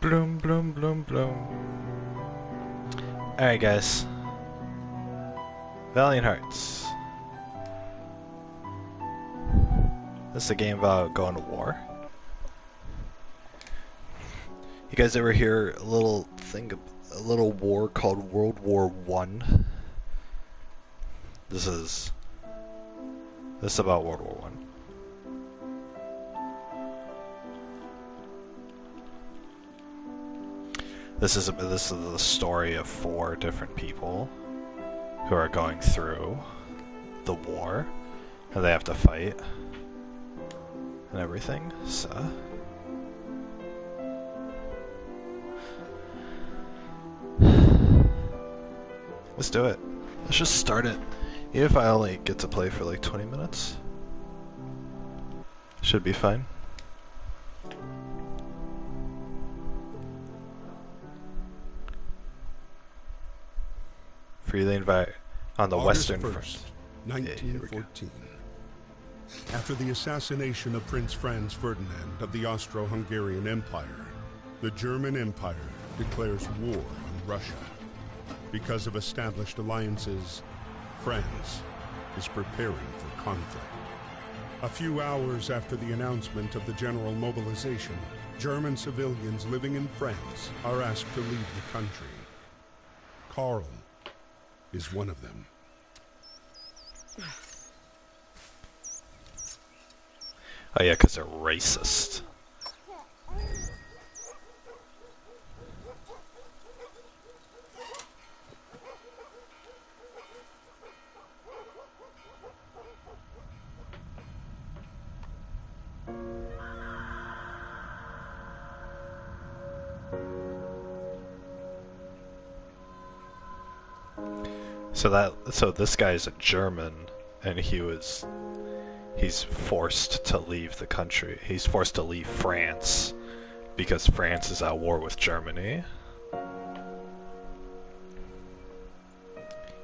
Bloom, bloom, bloom, bloom. Alright, guys. Valiant Hearts. This is a game about going to war. You guys ever hear a little war called World War One? This is about World War One. This is the story of 4 different people who are going through the war, and they have to fight and everything. So let's do it. Let's just start it. Even if I only get to play for like 20 minutes, should be fine. Freely invite on the August Western 1st, Front. 1914. After the assassination of Prince Franz Ferdinand of the Austro-Hungarian Empire, the German Empire declares war on Russia. Because of established alliances, France is preparing for conflict. A few hours after the announcement of the general mobilization, German civilians living in France are asked to leave the country. Karl is one of them. Oh yeah, because they're racist. So this guy's a German, and he's forced to leave the country. He's forced to leave France because France is at war with Germany. You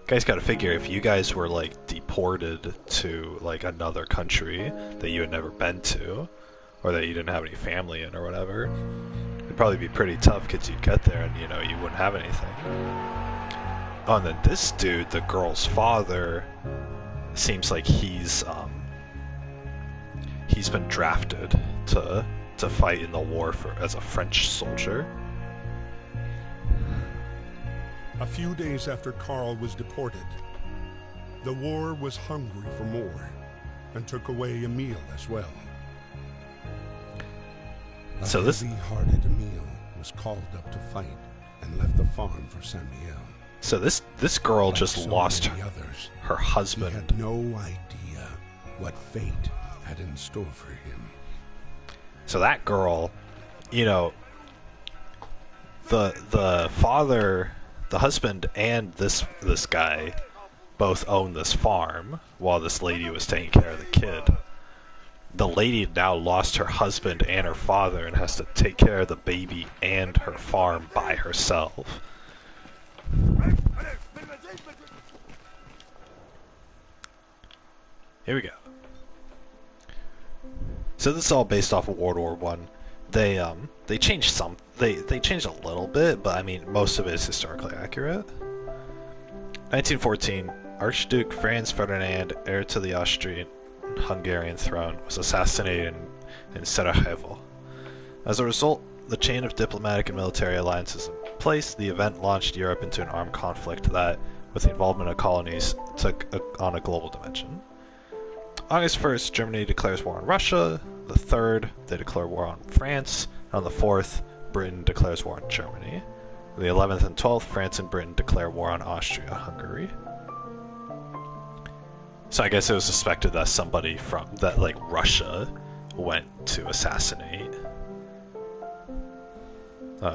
guys gotta figure, if you guys were like deported to like another country that you had never been to, or that you didn't have any family in or whatever, it'd probably be pretty tough because you'd get there and you wouldn't have anything. Oh, and then this dude, the girl's father, seems like he's been drafted to fight in the war as a French soldier. A few days after Karl was deported, the war was hungry for more and took away Emil as well. So this heavy-hearted Emil was called up to fight and left the farm for Samuel. So this girl Like just so lost many others, her he husband. had no idea what fate had in store for him. So that girl, the father, the husband, and this guy both own this farm while this lady was taking care of the kid. The lady now lost her husband and her father and has to take care of the baby and her farm by herself. Here we go. So this is all based off of World War One. They changed they changed a little bit, but I mean most of it is historically accurate. 1914, Archduke Franz Ferdinand, heir to the Austrian-Hungarian throne, was assassinated in Sarajevo. As a result, the chain of diplomatic and military alliances in place, the event launched Europe into an armed conflict that, with the involvement of colonies, took on a global dimension. August 1st, Germany declares war on Russia. The 3rd, they declare war on France. And on the 4th, Britain declares war on Germany. The 11th and 12th, France and Britain declare war on Austria-Hungary. So I guess it was suspected that somebody from Russia went to assassinate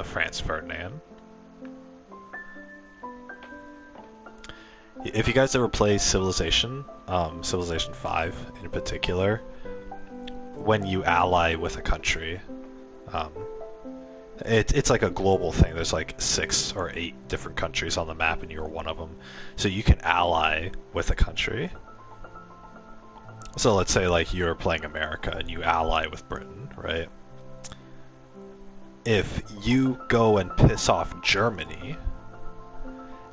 Franz Ferdinand. If you guys ever play Civilization, Civilization 5 in particular, when you ally with a country, it's like a global thing. There's like 6 or 8 different countries on the map and you're one of them. So you can ally with a country. So let's say like you're playing America and you ally with Britain, right? if you go and piss off Germany,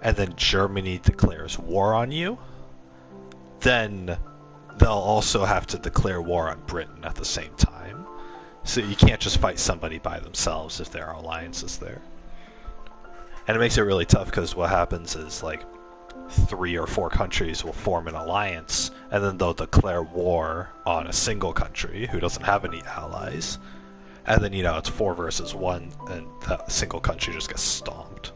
and then Germany declares war on you, then they'll also have to declare war on Britain at the same time. So you can't just fight somebody by themselves if there are alliances there. And it makes it really tough because what happens is like 3 or 4 countries will form an alliance and then they'll declare war on a single country who doesn't have any allies. And then, it's 4 versus 1 and that single country just gets stomped.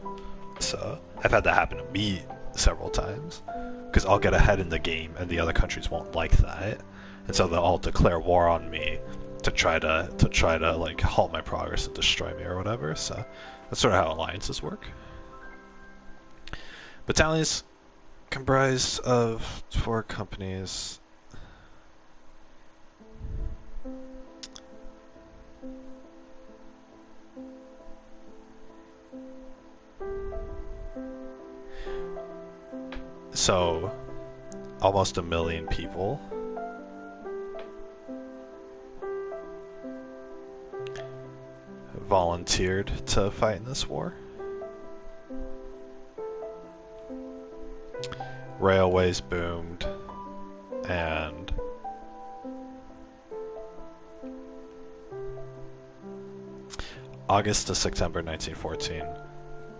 So I've had that happen to me several times because I'll get ahead in the game and the other countries won't like that. And so they'll all declare war on me to try to like halt my progress and destroy me or whatever. So that's sort of how alliances work. Battalions comprised of 4 companies. So, almost 1 million people. Volunteered to fight in this war. Railways boomed, and August to September 1914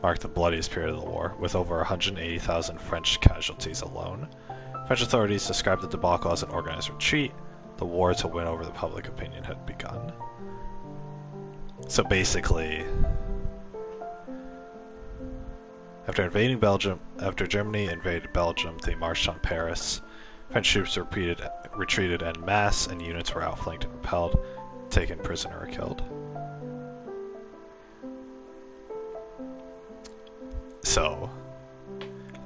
marked the bloodiest period of the war, with over 180,000 French casualties alone. French authorities described the debacle as an organized retreat. The war to win over the public opinion had begun. So basically, after Germany invaded Belgium, they marched on Paris. French troops retreated en masse, and units were outflanked and repelled, taken prisoner or killed. So,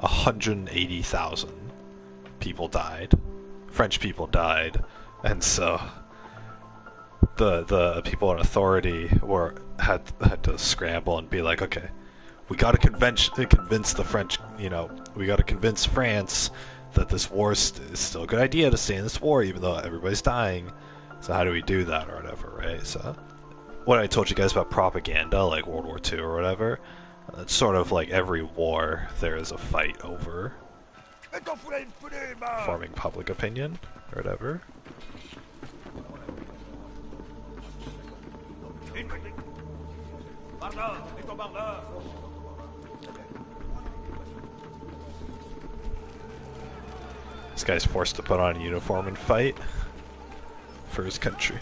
180,000 people died. French people died, and so the people in authority had to scramble and be like, okay, we got to convince the French, we got to convince France that this war is still a good idea to stay in this war, even though everybody's dying. So how do we do that or whatever, right? So what I told you guys about propaganda, like World War II or whatever, it's sort of like every war there is a fight over forming public opinion or whatever. This guy's forced to put on a uniform and fight for his country.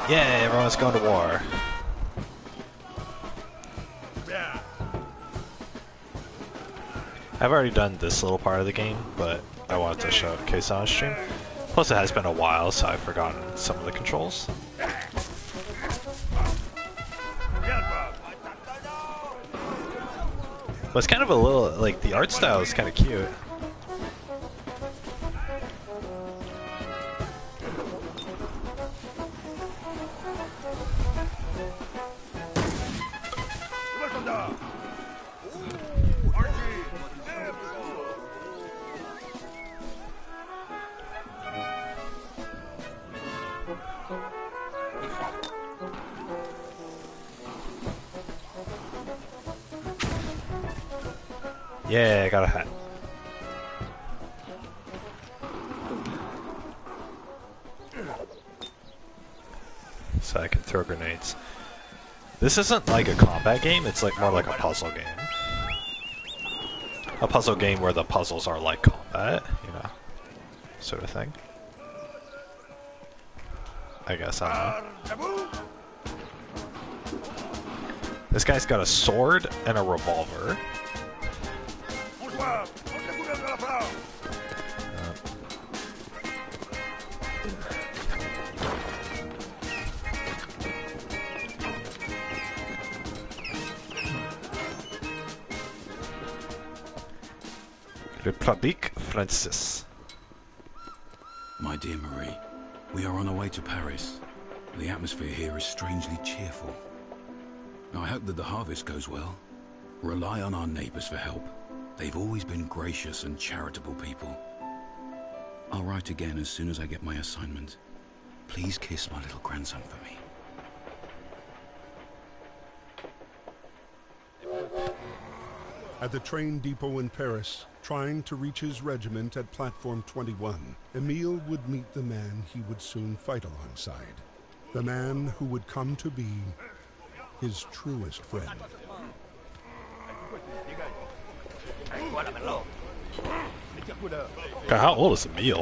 Yay, everyone's going to war. I've already done this little part of the game, but I wanted to show it in case on stream. Plus it has been a while, so I've forgotten some of the controls. But it's kind of a little, like, the art style is kind of cute. Yeah, I got a hat. So I can throw grenades. This isn't like a combat game, it's like more like a puzzle game. A puzzle game where the puzzles are like combat, sort of thing. I guess, I don't know. This guy's got a sword and a revolver. République Française. My dear Marie, we are on our way to Paris. The atmosphere here is strangely cheerful. I hope that the harvest goes well. Rely on our neighbors for help. They've always been gracious and charitable people. I'll write again as soon as I get my assignment. Please kiss my little grandson for me. At the train depot in Paris, trying to reach his regiment at Platform 21, Emile would meet the man he would soon fight alongside. The man who would come to be his truest friend. God, how old is Emile?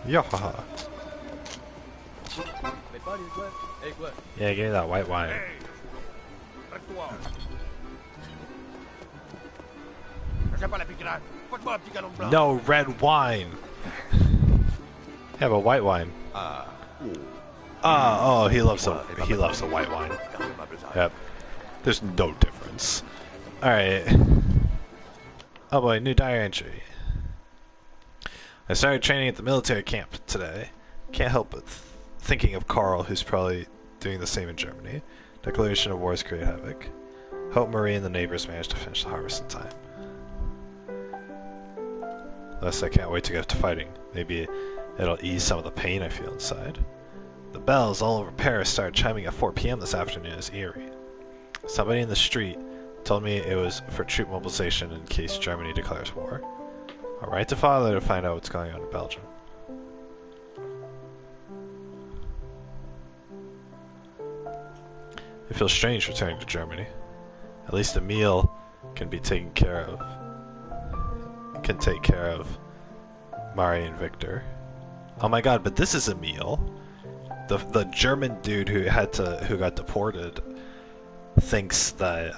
Yeah. Yeah, give me that white wine. No red wine. Have a white wine. Oh, he loves a white wine. Yep. There's no difference. All right. Oh boy, new diary entry. I started training at the military camp today. Can't help but thinking of Carl, who's probably doing the same in Germany. Declaration of wars create havoc. Hope Marie and the neighbors manage to finish the harvest in time. Thus, I can't wait to get to fighting. Maybe it'll ease some of the pain I feel inside. The bells all over Paris started chiming at 4 p.m. this afternoon as eerie. Somebody in the street told me it was for troop mobilization in case Germany declares war. I'll write to father to find out what's going on in Belgium. It feels strange returning to Germany. At least Emile can be taken care of. Can take care of Mari and Victor. Oh my god, but this is Emile. The German dude who got deported thinks that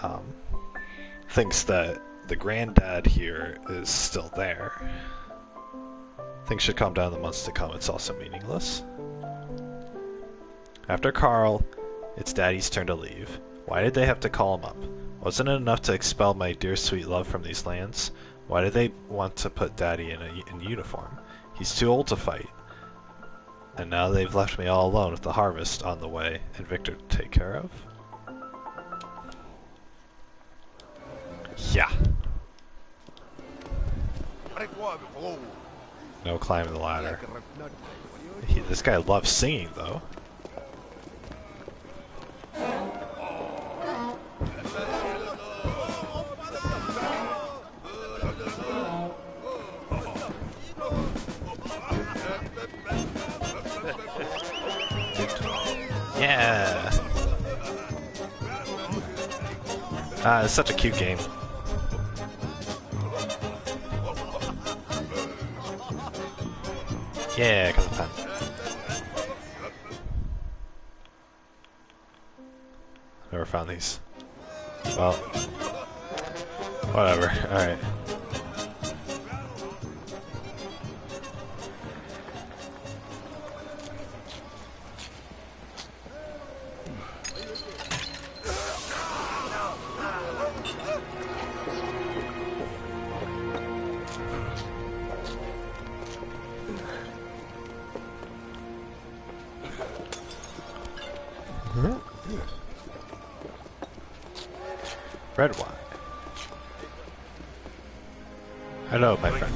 the granddad here is still there. Things should calm down in the months to come. It's also meaningless. After Carl, it's Daddy's turn to leave. Why did they have to call him up? Wasn't it enough to expel my dear sweet love from these lands? Why did they want to put Daddy in uniform? He's too old to fight. And now they've left me all alone with the harvest on the way and Victor to take care of. Yeah. No climbing the ladder. This guy loves singing, though. Yeah. It's such a cute game. Yeah, because of pen. Never found these. Well, whatever. Alright. Red wine. Hello, my friend.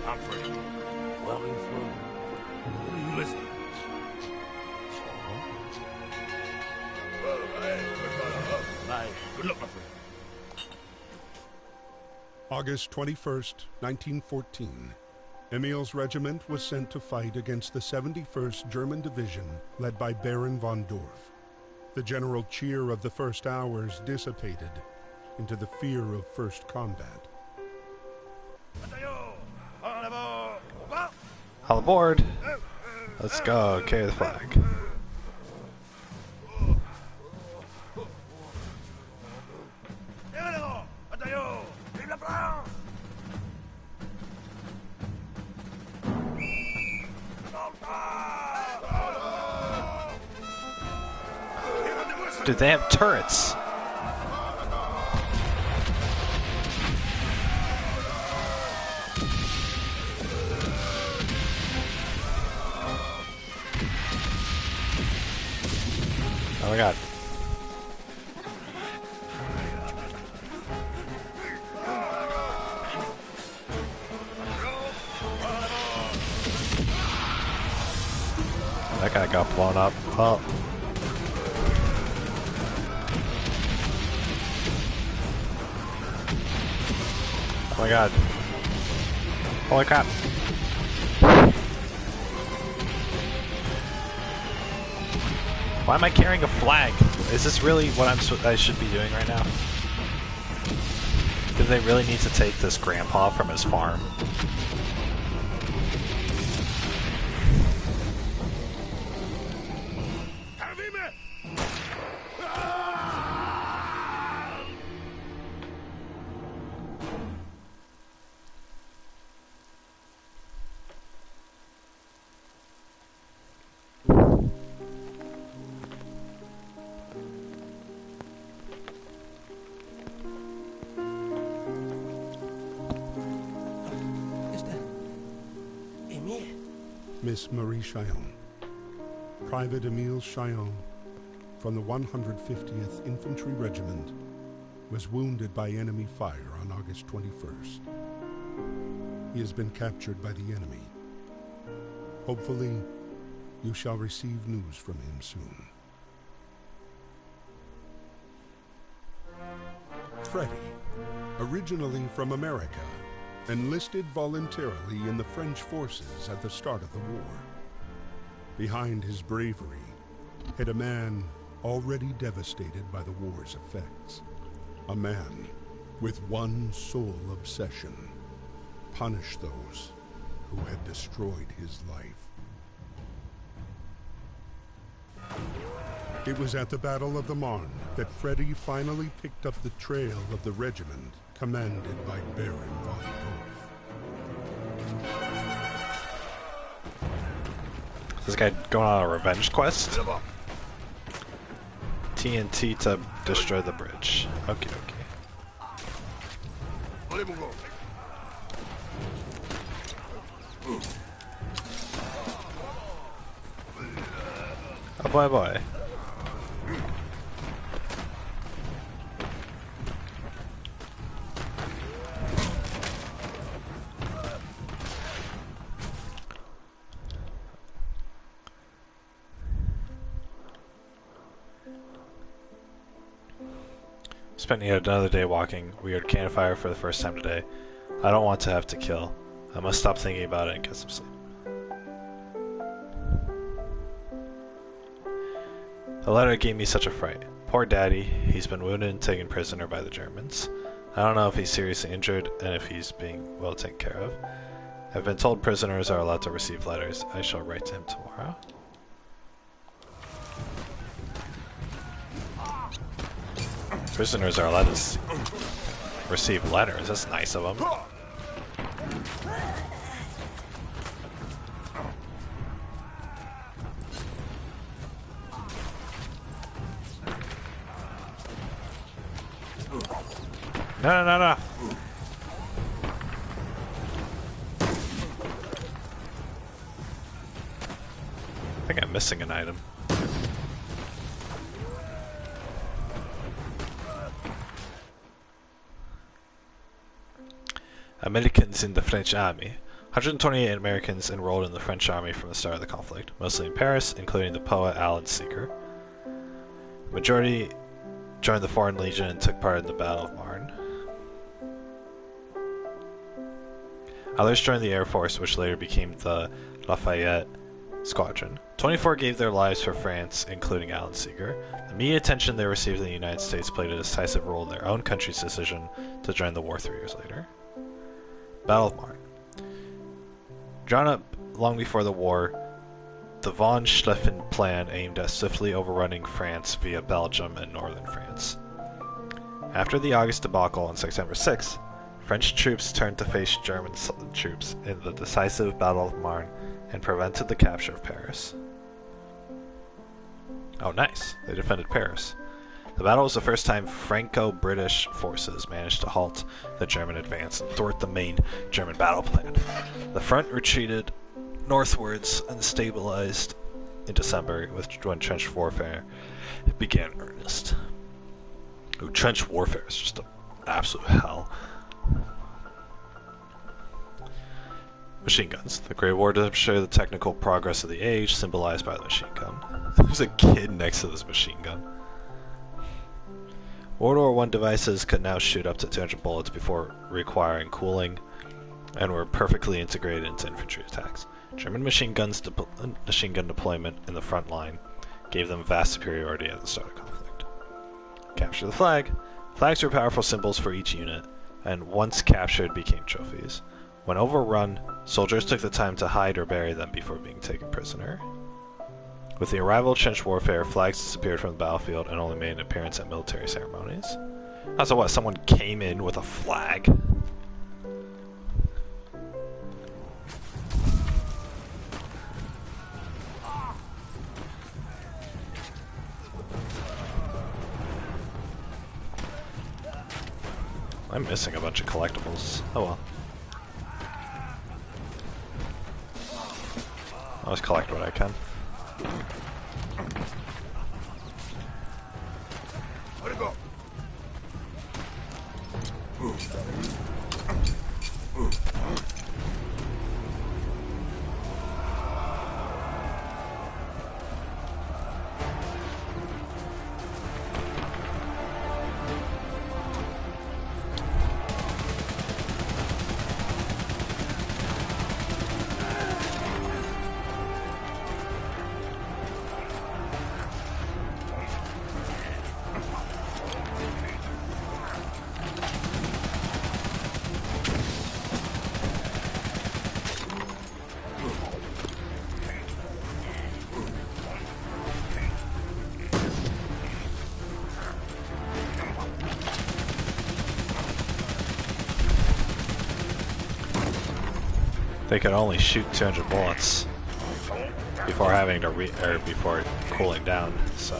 I'm free. Well, you through. Listen. Bye. Good luck, my friend. August 21st, 1914. Emile's regiment was sent to fight against the 71st German Division, led by Baron von Dorf. The general cheer of the first hours dissipated into the fear of first combat. All aboard! Let's go, carry the flag. Dude, they have turrets. Oh my god. That guy got blown up. Oh. Oh my god. Holy crap. Why am I carrying a flag? Is this really what I should be doing right now? Do they really need to take this grandpa from his farm? Miss Marie Chillon. Private Emile Chillon, from the 150th Infantry Regiment, was wounded by enemy fire on August 21st. He has been captured by the enemy. Hopefully, you shall receive news from him soon. Freddy, originally from America, enlisted voluntarily in the French forces at the start of the war. Behind his bravery hid a man already devastated by the war's effects. A man with one sole obsession: punish those who had destroyed his life. It was at the Battle of the Marne that Freddy finally picked up the trail of the regiment commanded by Baron von Dorf. Is this guy going on a revenge quest? TNT to destroy the bridge. Okay, okay. Oh boy, boy. Spent yet another day walking weird campfire for the first time today. I don't want to have to kill. I must stop thinking about it and get some sleep. The letter gave me such a fright. Poor daddy, he's been wounded and taken prisoner by the Germans. I don't know if he's seriously injured and if he's being well taken care of. I've been told prisoners are allowed to receive letters. I shall write to him tomorrow. Prisoners are allowed to receive letters. That's nice of them. No, no, no, no. I think I'm missing an item. Americans in the French army. 128 Americans enrolled in the French army from the start of the conflict, mostly in Paris, including the poet Alan Seeger. The majority joined the Foreign Legion and took part in the Battle of Marne. Others joined the Air Force, which later became the Lafayette Squadron. 24 gave their lives for France, including Alan Seeger. The media attention they received in the United States played a decisive role in their own country's decision to join the war 3 years later. Battle of Marne. Drawn up long before the war, the von Schlieffen plan aimed at swiftly overrunning France via Belgium and northern France. After the August debacle on September 6th, French troops turned to face German troops in the decisive Battle of Marne and prevented the capture of Paris. Oh nice, they defended Paris. The battle was the first time Franco-British forces managed to halt the German advance and thwart the main German battle plan. The front retreated northwards and stabilized in December, when trench warfare began in earnest. Ooh, trench warfare is just an absolute hell. Machine guns. The Great War demonstrated the technical progress of the age, symbolized by the machine gun. There's a kid next to this machine gun. World War I devices could now shoot up to 200 bullets before requiring cooling, and were perfectly integrated into infantry attacks. German machine gun deployment in the front line gave them vast superiority at the start of the conflict. Capture the flag. Flags were powerful symbols for each unit, and once captured became trophies. When overrun, soldiers took the time to hide or bury them before being taken prisoner. With the arrival of trench warfare, flags disappeared from the battlefield and only made an appearance at military ceremonies. So what, someone came in with a flag? I'm missing a bunch of collectibles. Oh well. I'll just collect what I can. Where'd it go? They could only shoot 200 bullets before having to before cooling down. So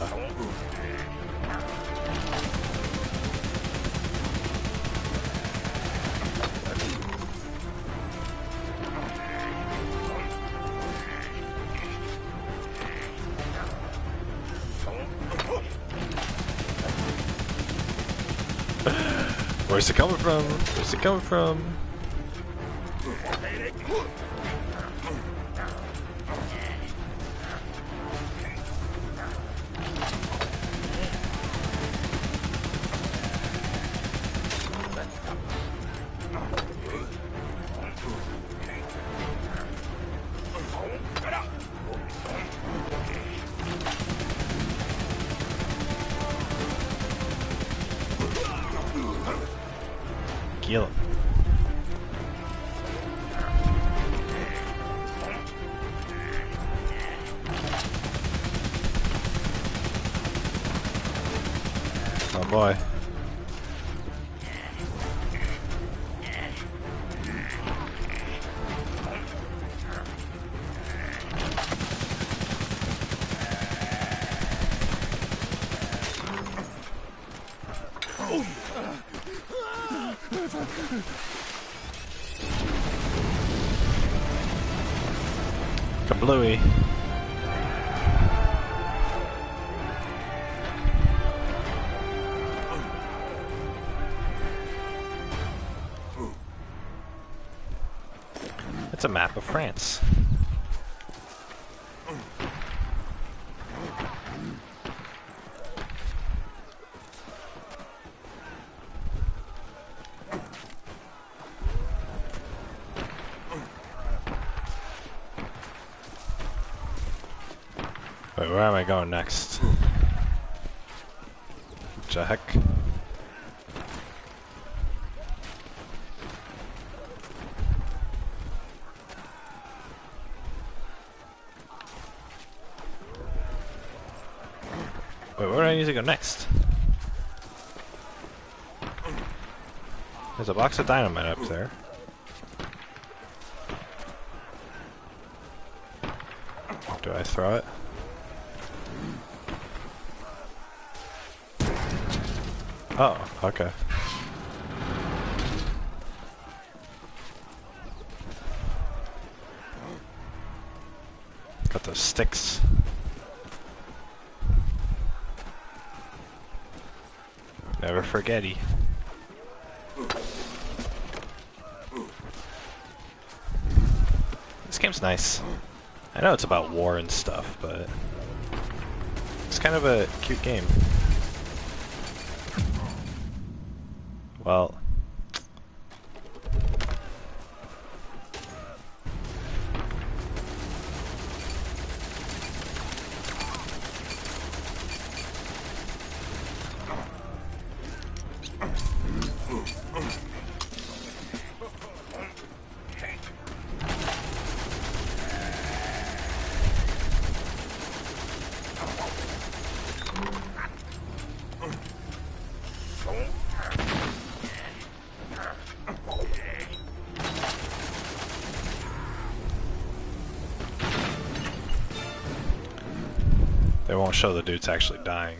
where's it coming from? Where's it coming from? Kill him. Oh boy. Kablooey. It's a map of France. Wait, where am I going next? Jack. Wait, where do I need to go next? There's a box of dynamite up there. Do I throw it? Oh, okay. Got those sticks. Never forgetty. This game's nice. I know it's about war and stuff, but it's kind of a cute game. Well, they won't show the dude's actually dying.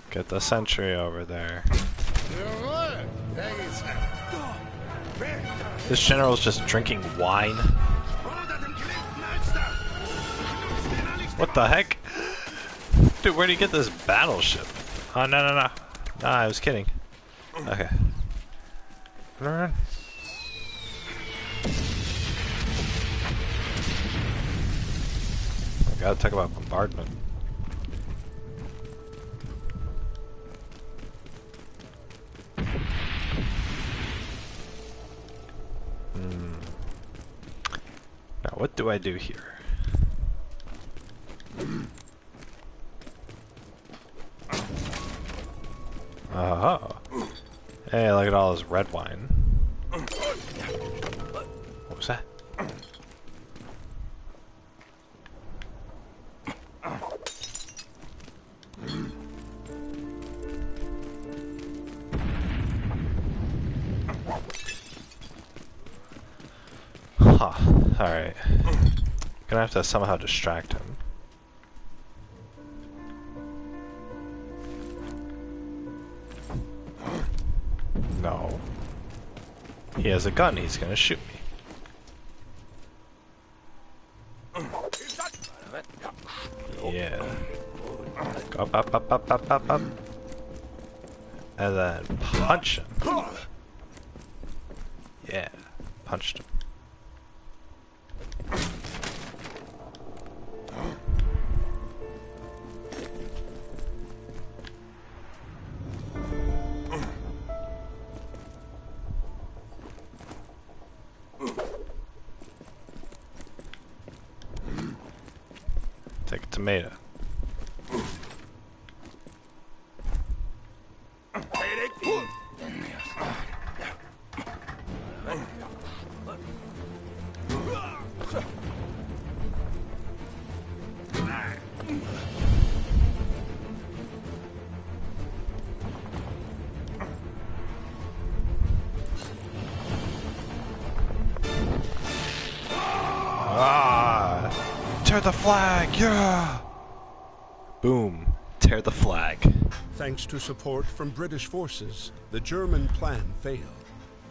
Get the sentry over there. This general's just drinking wine. What the heck? Dude, where do you get this battleship? Oh, no, no, no. Nah, I was kidding. Okay. Run. I gotta talk about bombardment. Now, what do I do here? Oh. Hey, look at all this red wine. What was that? Huh. Alright. Gonna have to somehow distract him. No. He has a gun, he's gonna shoot me. Yeah. Go up, up, up, up, up, up, up. And then punch him. Yeah. Punched him. Take a tomato. Tear the flag, yeah! Boom. Tear the flag. Thanks to support from British forces, the German plan failed.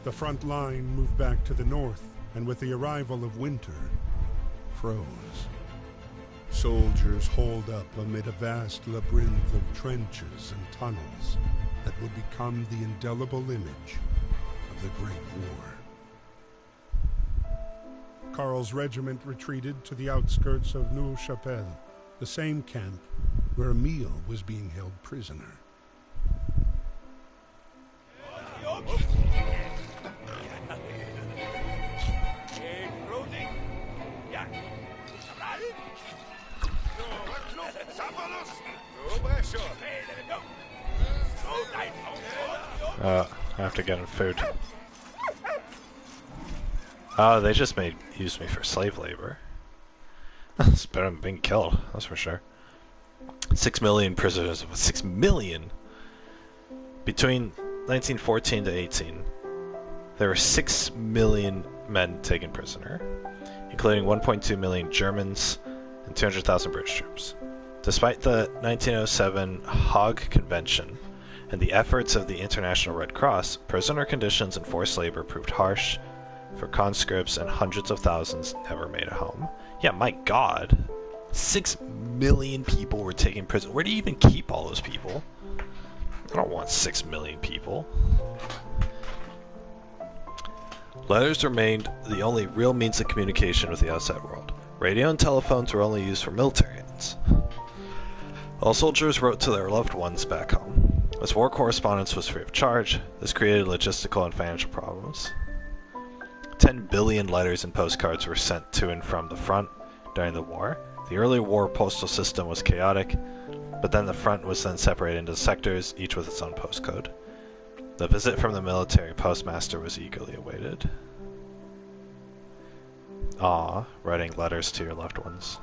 The front line moved back to the north, and with the arrival of winter, froze. Soldiers holed up amid a vast labyrinth of trenches and tunnels that would become the indelible image of the Great War. Karl's regiment retreated to the outskirts of Neuve-Chapelle, the same camp where Emile was being held prisoner. I have to get him food. Oh, they just used me for slave labor. It's better than being killed, that's for sure. 6 million prisoners. 6 million! Between 1914 to 18, there were 6 million men taken prisoner, including 1.2 million Germans and 200,000 British troops. Despite the 1907 Hague Convention and the efforts of the International Red Cross, prisoner conditions and forced labor proved harsh for conscripts, and hundreds of thousands never made it home. Yeah, my god. 6 million people were taken prison. Where do you even keep all those people? I don't want 6 million people. Letters remained the only real means of communication with the outside world. Radio and telephones were only used for military ends. All soldiers wrote to their loved ones back home. As war correspondence was free of charge, this created logistical and financial problems. 10 billion letters and postcards were sent to and from the front during the war. The early war postal system was chaotic, but then the front was then separated into sectors, each with its own postcode. The visit from the military postmaster was eagerly awaited. Writing letters to your loved ones.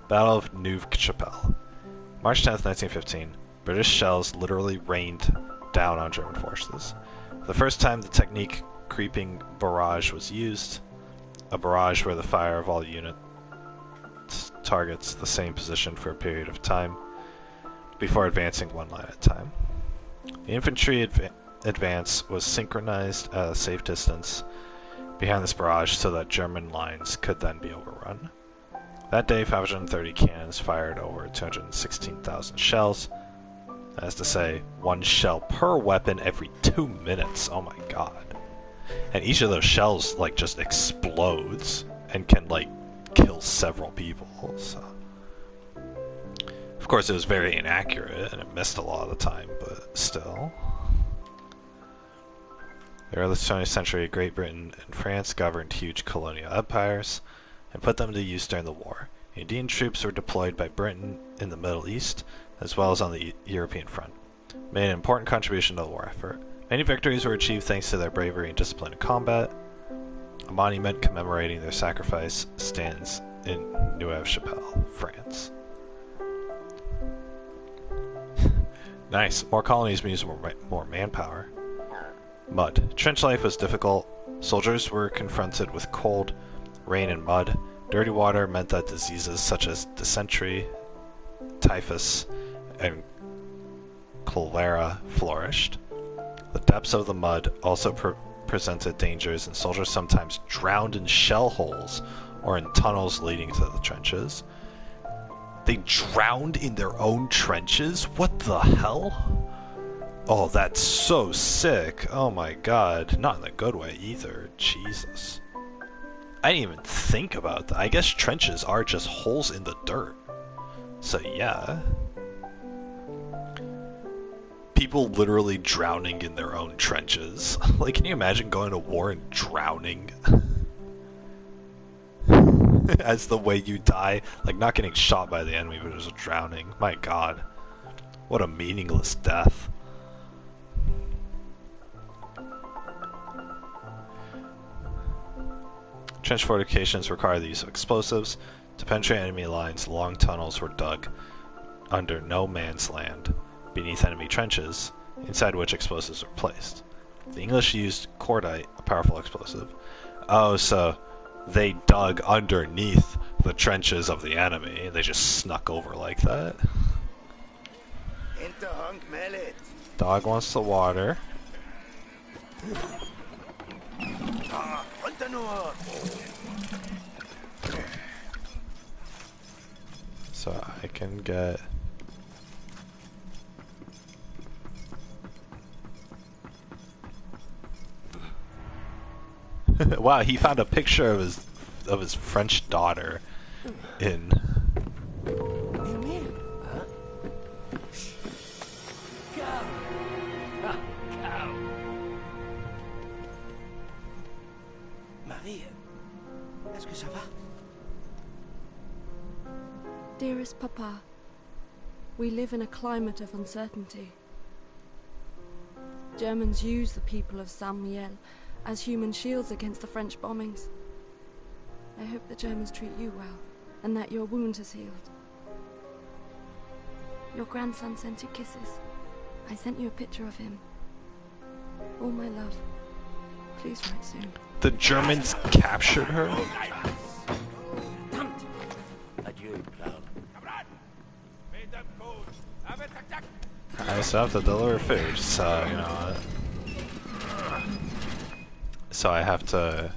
Battle of Neuve-Chapelle. March 10th, 1915. British shells literally rained down on German forces. For the first time, the technique creeping barrage was used. A barrage where the fire of all units targets the same position for a period of time before advancing one line at a time. The infantry advance was synchronized at a safe distance behind this barrage so that German lines could then be overrun. That day, 530 cannons fired over 216,000 shells. That is to say, 1 shell per weapon every 2 minutes. Oh my god. And each of those shells, like, just explodes and can, like, kill several people, so... Of course, it was very inaccurate, and it missed a lot of the time, but still. The early 20th century, Great Britain and France governed huge colonial empires and put them to use during the war. Indian troops were deployed by Britain in the Middle East, as well as on the European front, made an important contribution to the war effort. Many victories were achieved thanks to their bravery and discipline in combat. A monument commemorating their sacrifice stands in Neuve-Chapelle, France. Nice. More colonies means more manpower. Mud. Trench life was difficult. Soldiers were confronted with cold, rain, and mud. Dirty water meant that diseases such as dysentery, typhus, and cholera flourished. The depths of the mud also presented dangers, and soldiers sometimes drowned in shell holes or in tunnels leading to the trenches. They drowned in their own trenches? What the hell? Oh, that's so sick. Oh my god. Not in the good way either. Jesus. I didn't even think about that. I guess trenches are just holes in the dirt. So yeah. People literally drowning in their own trenches. Like, can you imagine going to war and drowning? As the way you die. Like, not getting shot by the enemy, but just drowning. My god. What a meaningless death. Trench fortifications require the use of explosives. To penetrate enemy lines, long tunnels were dug under no man's land, beneath enemy trenches, inside which explosives were placed. The English used cordite, a powerful explosive. Oh, so they dug underneath the trenches of the enemy. They just snuck over like that. Dog wants the water. So I can get... Wow, he found a picture of his French daughter in... Marie, est-ce que ça va? Dearest Papa, we live in a climate of uncertainty. Germans use the people of Saint-Mihiel as human shields against the French bombings. I hope the Germans treat you well, and that your wound has healed. Your grandson sent you kisses. I sent you a picture of him. All my love. Please write soon. The Germans captured her? Adieu, Cloud. I still have to deliver food, so, you know... So I have to...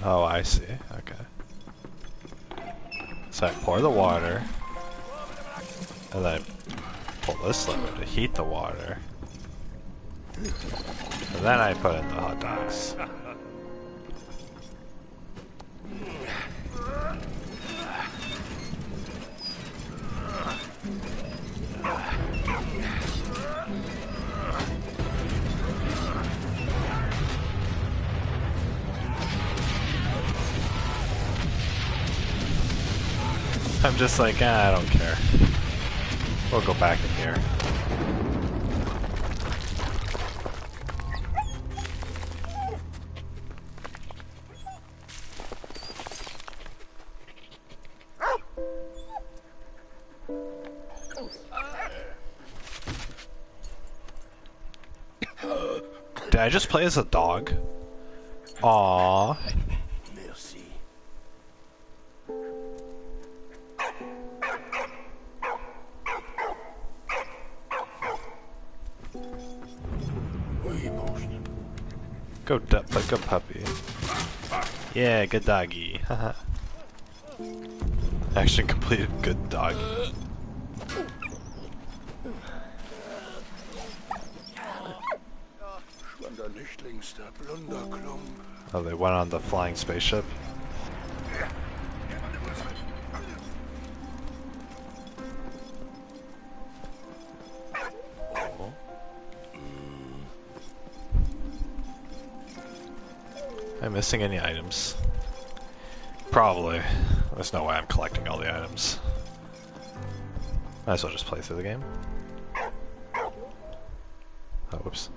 Oh, I see. Okay. So I pour the water, and then I pull this lever to heat the water, and then I put in the hot dogs. I'm just like, I don't care. We'll go back in here. Did I just play as a dog? Aww. Merci. Oui, mon chien. Good puppy. Yeah, good doggy. Haha. Action completed, good doggy. Oh, they went on the flying spaceship? Oh. Am I missing any items? Probably. There's no way I'm collecting all the items. Might as well just play through the game. Oh, whoops.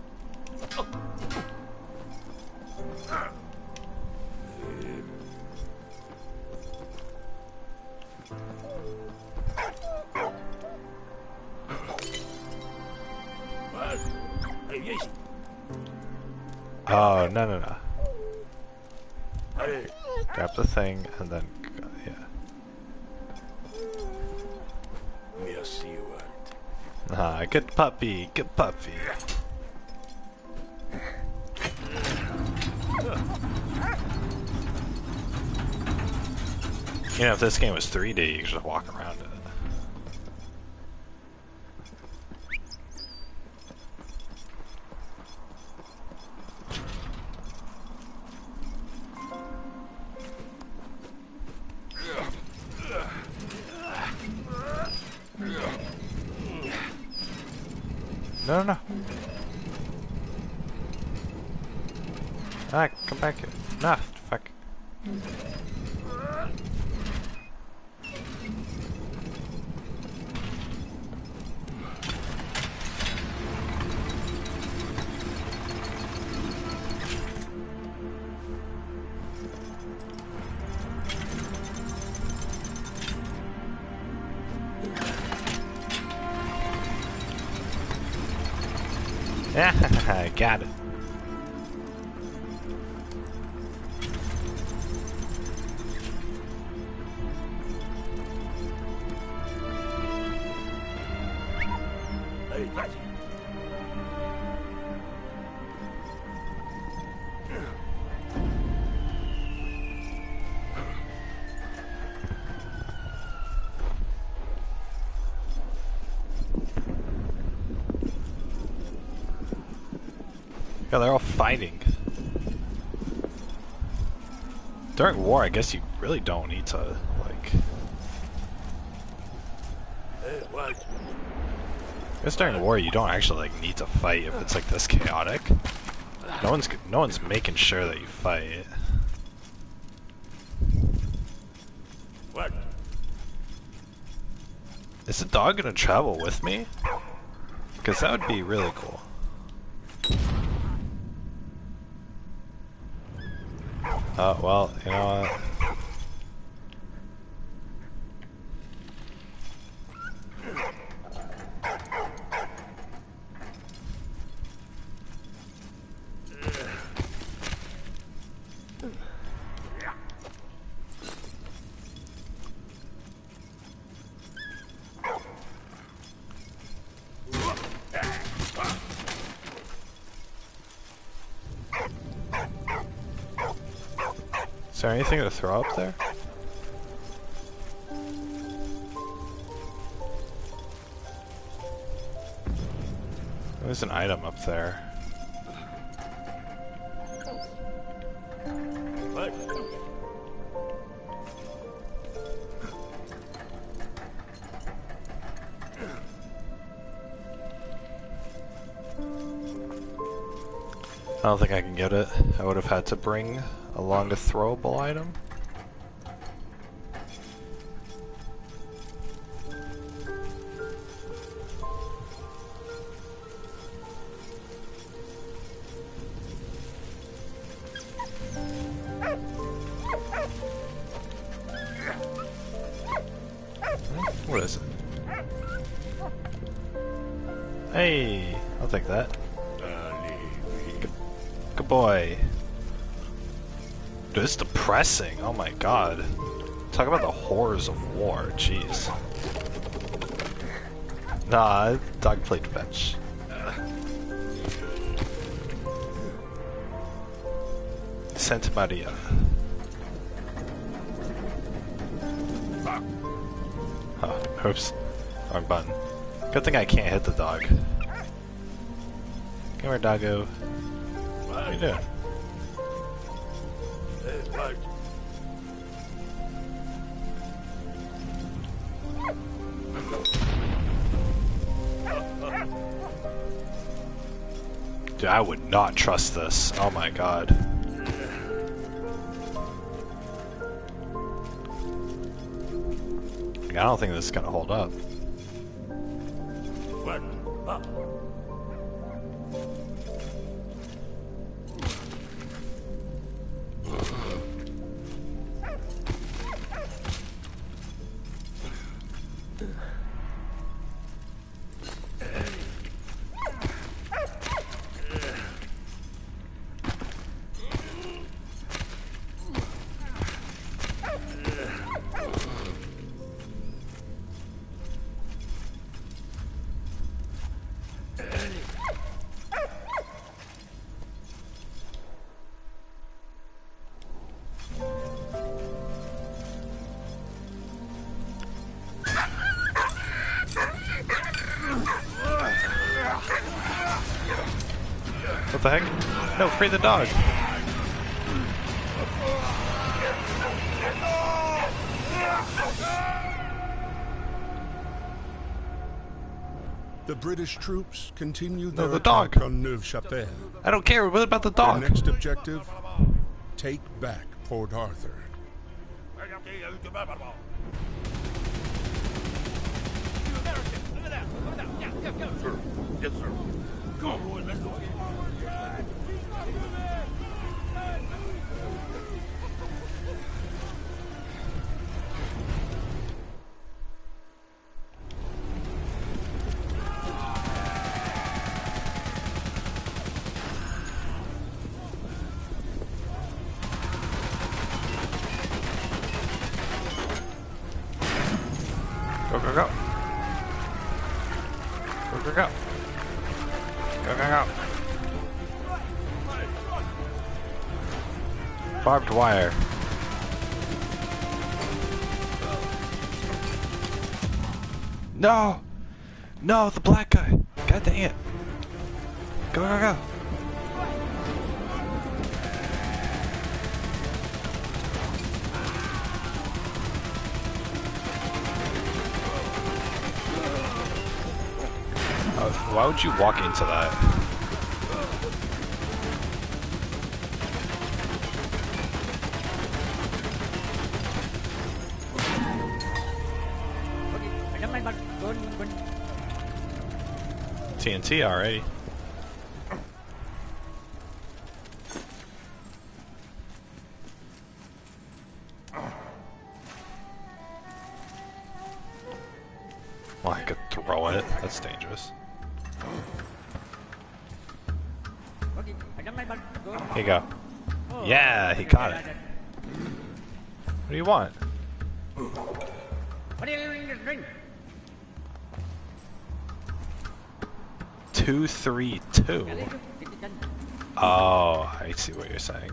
Oh, no. Grab the thing and then, yeah. Merci, Walt. Ah, good puppy, good puppy. You know, if this game was 3D, you could just walk around it. No. Ah, come back here. Nah, fuck. I got it. Allez, vas-y. Yeah, they're all fighting. During war, I guess you really don't need to, like... Hey, Walt. I guess during war, you don't actually, like, need to fight if it's, like, this chaotic. No one's making sure that you fight. What? Is the dog gonna travel with me? Because that would be really cool. Oh, well, you know what? Is there anything to throw up there? There's an item up there. What? I don't think I can get it. I would have had to bring along a throwable item. What is it? Hey, I'll take that. Good boy. Dude, it's depressing. Oh my god. Talk about the horrors of war. Jeez. Nah, dog played fetch. Santa Maria. Oh, oops. Wrong button. Good thing I can't hit the dog. Come here, doggo. What are you doing? Hey, what? Dude, I would not trust this. Oh my god. I don't think this is gonna hold up. What? Ah. What the heck? No, free the dog! The British troops continued No, their the attack dog. on Neuve-Chapelle. I don't care, what about the Their dog? next objective, take back Port Arthur. Yes, sir. Come on, boys, let's go. Go, go, go. Go, go, go. Go, go, go. Barbed wire. No! No, the black guy! God dang it! Go, go, go! Why would you walk into that? TNT already. Well, I could throw it. That's dangerous. Here you go. Yeah, he caught it. What do you want? 232. Oh, I see what you're saying.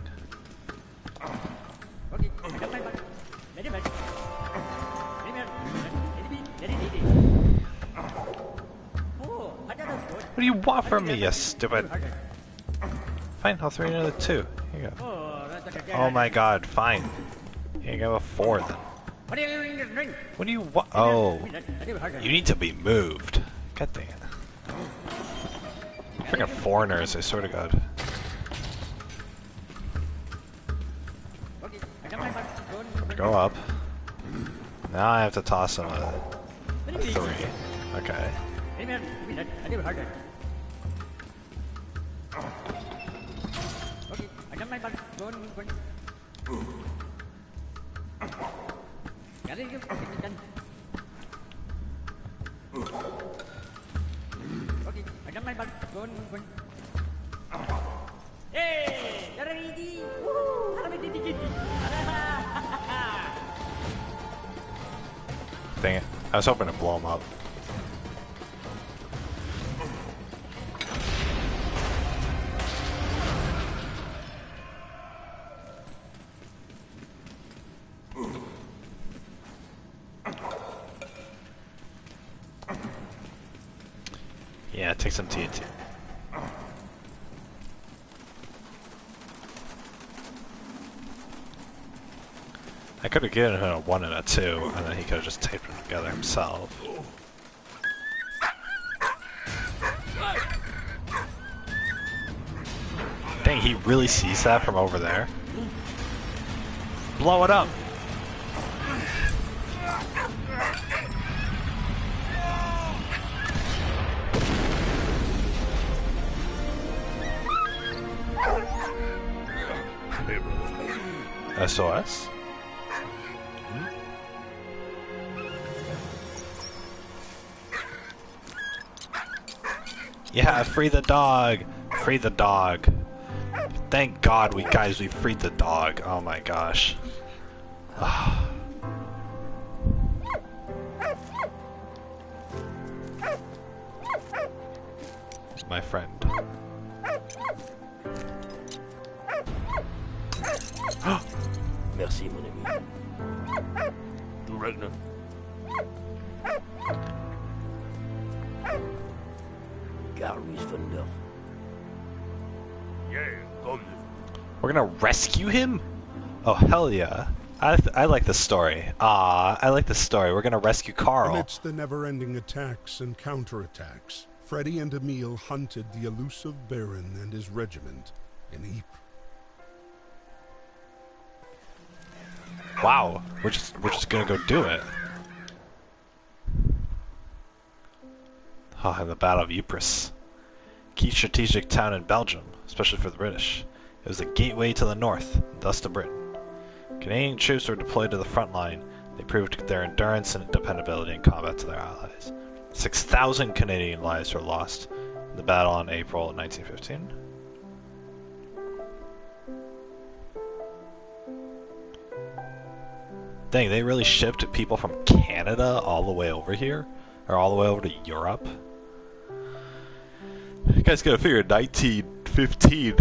do you want from me, you stupid? Fine, I'll throw you another 2. Here you go. Oh my god, fine. Here you go, a 4 then. What do you want? Oh, you need to be moved. God dang it. Freaking foreigners, I swear to god. Go up. Now I have to toss him a 3. Okay. Dang it. I was hoping to blow him up. Yeah, take some TNT. I could have given him a 1 and a 2, and then he could have just taped them together himself. Dang, he really sees that from over there? Blow it up! SOS? Yeah, free the dog! Free the dog. Thank God we freed the dog. Oh my gosh. My friend. Merci, mon ami. Du Ragnar. Garry's Thunder. Yeah, come. We're gonna rescue him? Oh, hell yeah. I like this story. I like this story. We're gonna rescue Carl. Amidst the never-ending attacks and counterattacks, Freddy and Emil hunted the elusive Baron and his regiment in Ypres. Wow, we're just gonna go do it. Oh, the Battle of Ypres. Key strategic town in Belgium, especially for the British. It was the gateway to the north, and thus to Britain. Canadian troops were deployed to the front line. They proved their endurance and dependability in combat to their allies. 6,000 Canadian lives were lost in the battle in April 1915. Dang, they really shipped people from Canada all the way over here? Or all the way over to Europe? You guys gotta figure, 1915,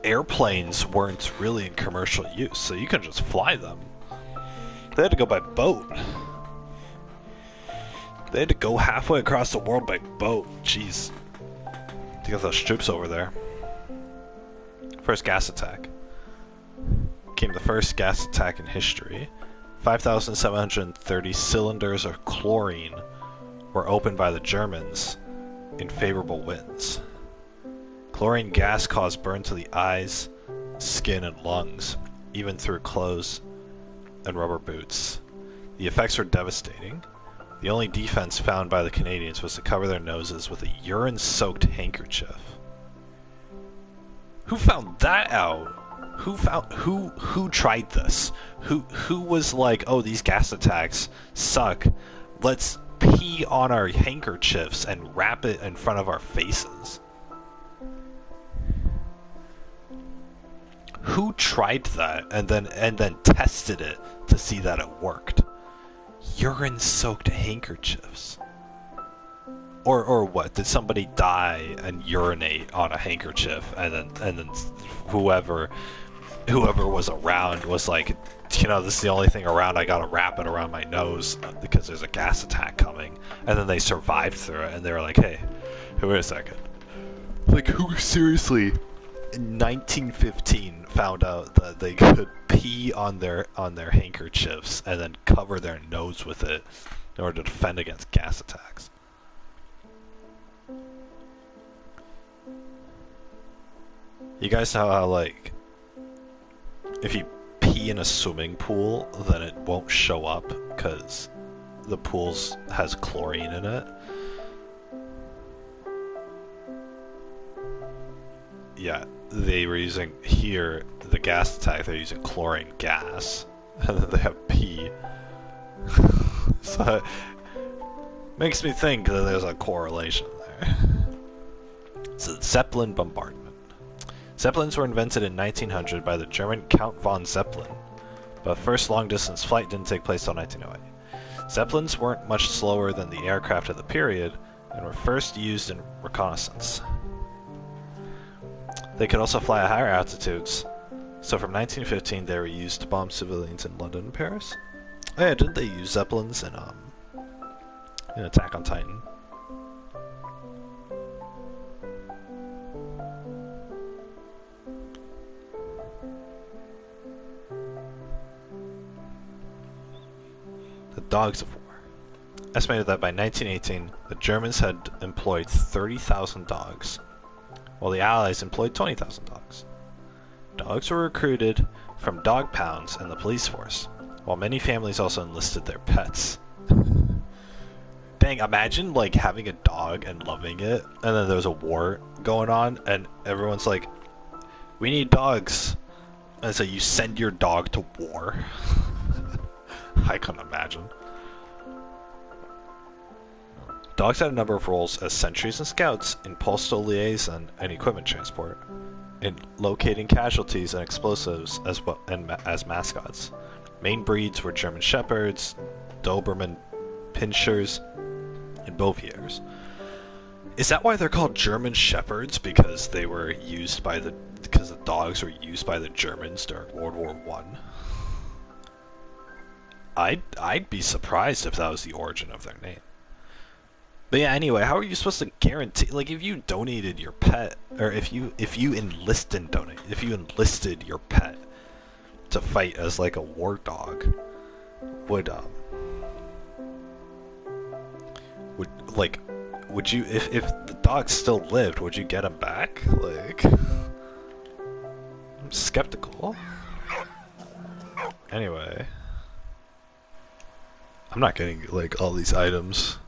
airplanes weren't really in commercial use, so you couldn't just fly them. They had to go by boat. They had to go halfway across the world by boat. Jeez. To get those troops over there. First gas attack. Came the first gas attack in history. 5,730 cylinders of chlorine were opened by the Germans in favorable winds. Chlorine gas caused burn to the eyes, skin, and lungs, even through clothes and rubber boots. The effects were devastating. The only defense found by the Canadians was to cover their noses with a urine-soaked handkerchief. Who found that out? Who tried this? Who was like, oh, these gas attacks suck. Let's pee on our handkerchiefs and wrap it in front of our faces. Who tried that and then tested it to see that it worked? Urine-soaked handkerchiefs. Or what? Did somebody die and urinate on a handkerchief and then whoever whoever was around was like, you know, this is the only thing around, I gotta wrap it around my nose because there's a gas attack coming. And then they survived through it, and they were like, hey, wait a second. Like, who seriously, in 1915, found out that they could pee on their handkerchiefs and then cover their nose with it in order to defend against gas attacks? You guys know how, like, if you pee in a swimming pool, then it won't show up because the pool has chlorine in it? Yeah, they were using here, the gas attack, they're using chlorine gas, and then they have pee. So it makes me think that there's a correlation there. So, Zeppelin bombardment. Zeppelins were invented in 1900 by the German Count von Zeppelin, but first long-distance flight didn't take place until 1908. Zeppelins weren't much slower than the aircraft of the period, and were first used in reconnaissance. They could also fly at higher altitudes, so from 1915 they were used to bomb civilians in London and Paris. Oh yeah, didn't they use Zeppelins in Attack on Titan? The Dogs of War. Estimated that by 1918, the Germans had employed 30,000 dogs, while the Allies employed 20,000 dogs. Dogs were recruited from dog pounds and the police force, while many families also enlisted their pets. Dang, imagine like having a dog and loving it, and then there's a war going on, and everyone's like, we need dogs. And so you send your dog to war. I couldn't imagine. Dogs had a number of roles as sentries and scouts, in postal liaison and equipment transport, in locating casualties and explosives as well, and as mascots. Main breeds were German Shepherds, Doberman Pinschers, and Bouviers. Is that why they're called German Shepherds? Because they were used by because the dogs were used by the Germans during World War One? I'd be surprised if that was the origin of their name. But yeah, anyway, how are you supposed to guarantee, like, if you donated your pet, or if you enlisted your pet to fight as like a war dog, would you, if the dog still lived, would you get him back? Like, I'm skeptical. Anyway, I'm not getting like all these items.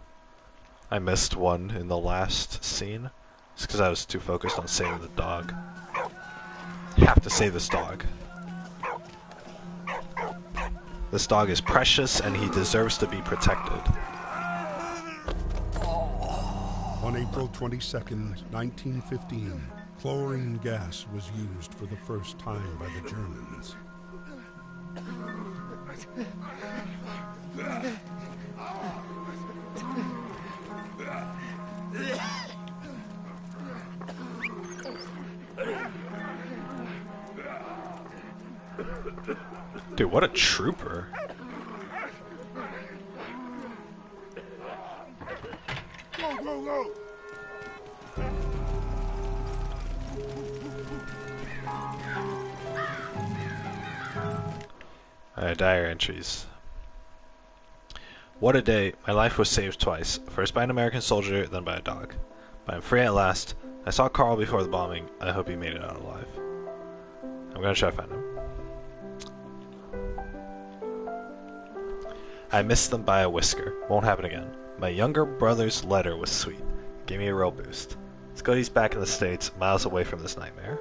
I missed one in the last scene. It's because I was too focused on saving the dog. Have to save this dog. This dog is precious and he deserves to be protected. On April 22nd, 1915, chlorine gas was used for the first time by the Germans. Dude, what a trooper. Go, go, go! Diary entries. What a day. My life was saved twice. First by an American soldier, then by a dog. But I'm free at last. I saw Carl before the bombing. I hope he made it out alive. I'm gonna try to find him. I missed them by a whisker. Won't happen again. My younger brother's letter was sweet. Gave me a real boost. Let's go, he's back in the States, miles away from this nightmare.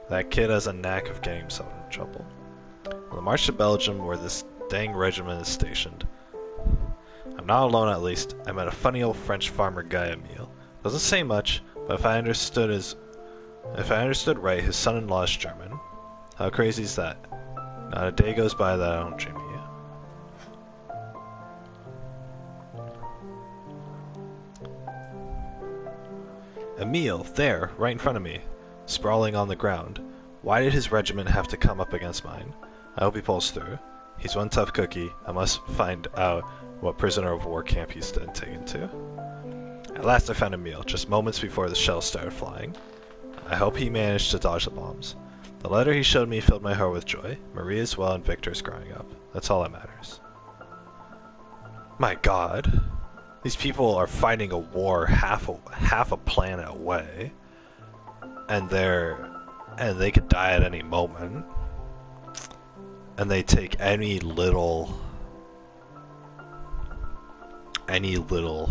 That kid has a knack of getting himself in trouble. We'll march to Belgium, where this dang regiment is stationed. I'm not alone, at least. I met a funny old French farmer guy, Emile. Doesn't say much, but if I understood right, his son-in-law is German. How crazy is that? Not a day goes by that I don't dream of you. Emile, there, right in front of me, sprawling on the ground. Why did his regiment have to come up against mine? I hope he pulls through. He's one tough cookie. I must find out what prisoner of war camp he's been taken to. At last I found a meal, just moments before the shells started flying. I hope he managed to dodge the bombs. The letter he showed me filled my heart with joy. Marie is well and Victor is growing up. That's all that matters. My god. These people are fighting a war half a planet away. And they could die at any moment. And they take any little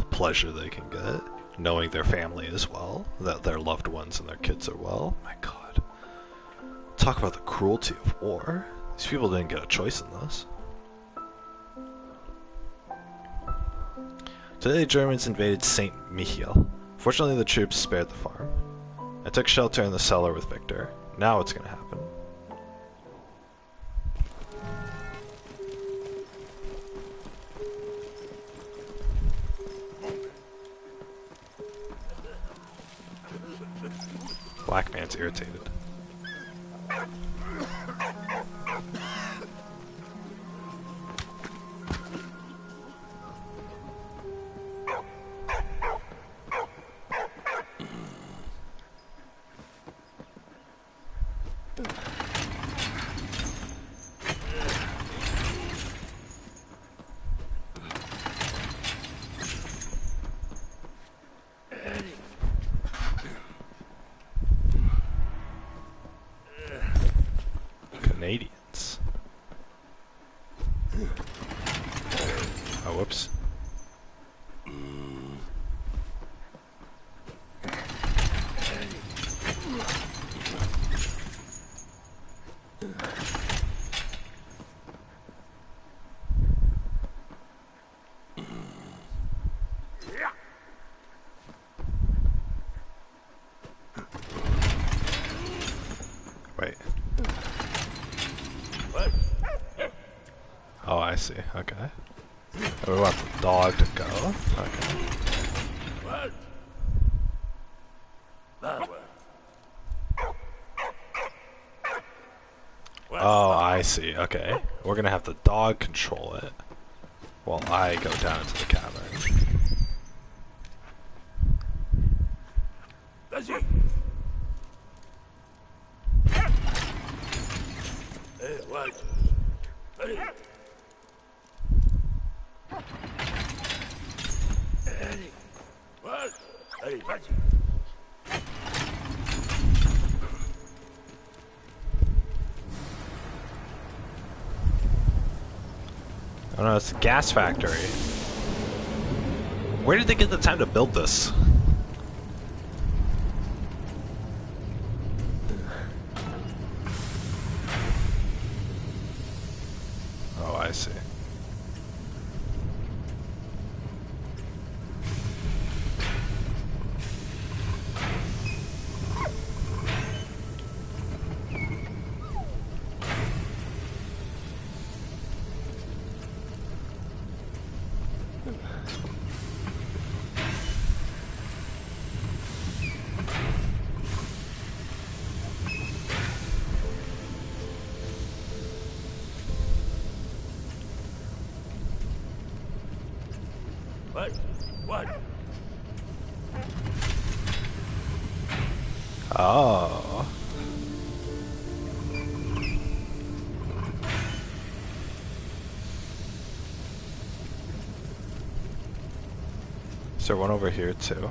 pleasure they can get, knowing their family is well, that their loved ones and their kids are well. My god. Talk about the cruelty of war. These people didn't get a choice in this. Today the Germans invaded St. Michiel. Fortunately the troops spared the farm. I took shelter in the cellar with Victor. Now what's gonna happen? Black man's irritated. Canadians. Oh, whoops. Wait. Oh, I see. Okay. We want the dog to go. Okay. Oh, I see. Okay. We're gonna have the dog control it while I go down into the cavern. Oh no, it's a gas factory. Where did they get the time to build this? Oh, I see. What? Oh. Is there one over here too?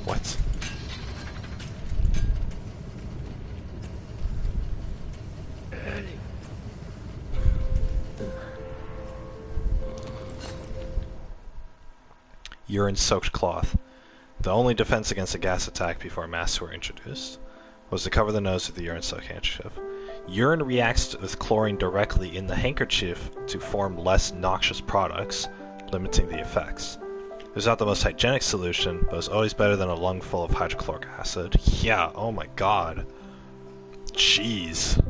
What? Urine-soaked cloth. The only defense against a gas attack before masks were introduced was to cover the nose with the urine-soaked handkerchief. Urine reacts with chlorine directly in the handkerchief to form less noxious products, limiting the effects. It was not the most hygienic solution, but it was always better than a lung full of hydrochloric acid. Yeah, oh my god. Jeez.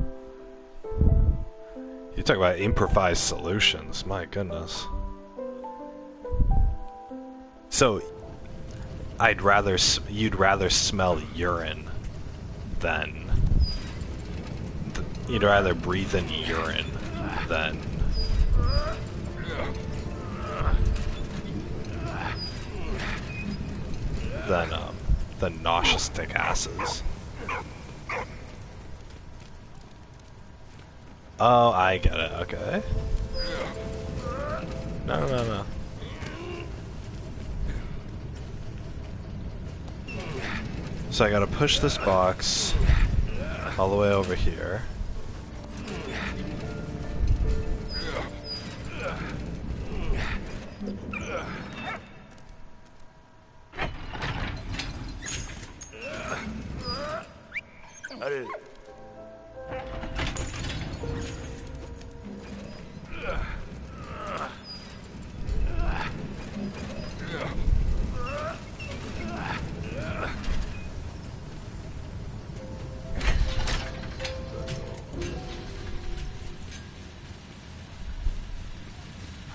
You talk about improvised solutions, my goodness. So, you'd rather smell urine than... You'd rather breathe in urine than... than nauseous gases. Oh, I get it, okay. No. So I gotta push this box all the way over here.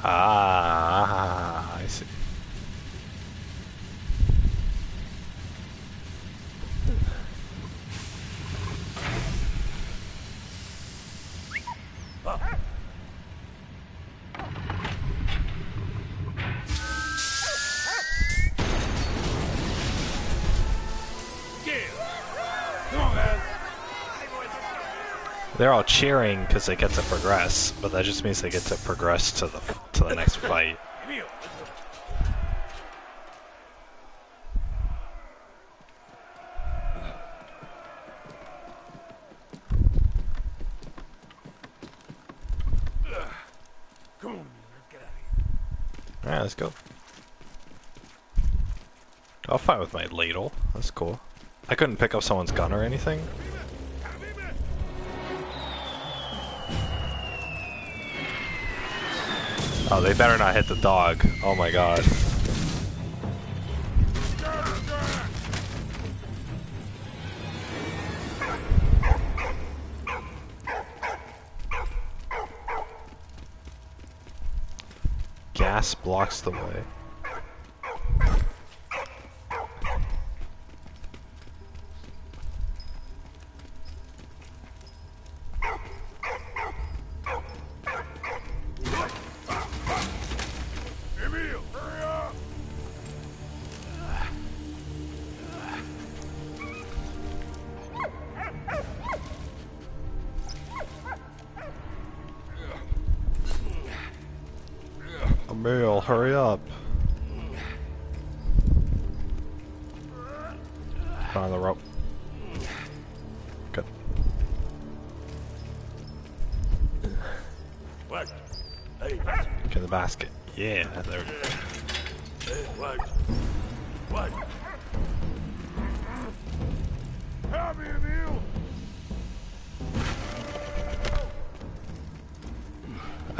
Ah, I see. They're all cheering because they get to progress, but that just means they get to progress to the next fight. Come on, let's get out of here. Alright, let's go. I'll fight with my ladle. That's cool. I couldn't pick up someone's gun or anything. Oh, they better not hit the dog. Oh my god. Gas blocks the way. Emil, hurry up. On the rope. Good. What? Hey, Get the basket. Yeah, there we go. hey, what? What? Help me, Emil!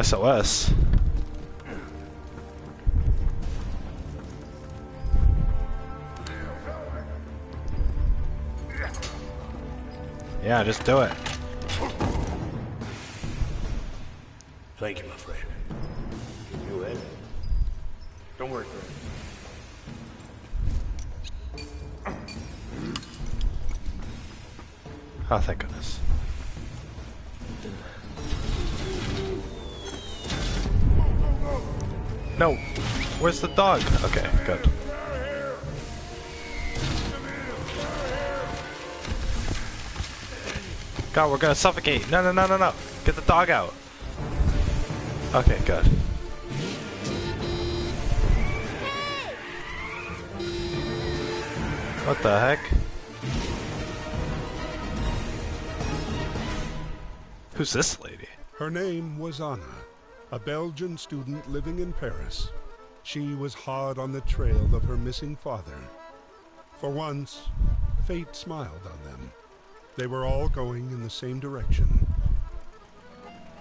SOS. Yeah, just do it. Thank you, my friend. You in? Don't worry, friend. Oh, thank goodness. No! Where's the dog? Okay, good. God, we're gonna suffocate! No! Get the dog out! Okay, good. What the heck? Who's this lady? Her name was Anna, a Belgian student living in Paris. She was hard on the trail of her missing father. For once, fate smiled on them. They were all going in the same direction.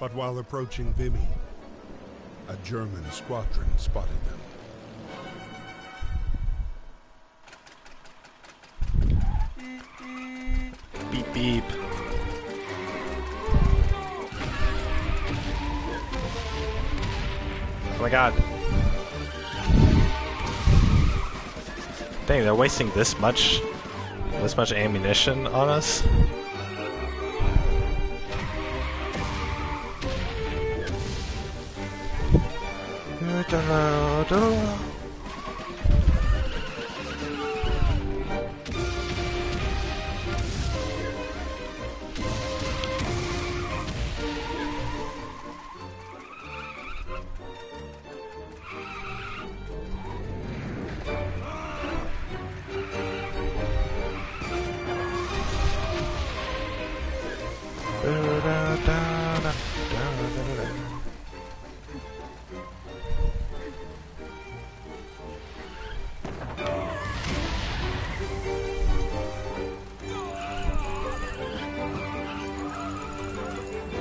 But while approaching Vimy, a German squadron spotted them. Beep beep. Oh my god. Dang, they're wasting this much ammunition on us.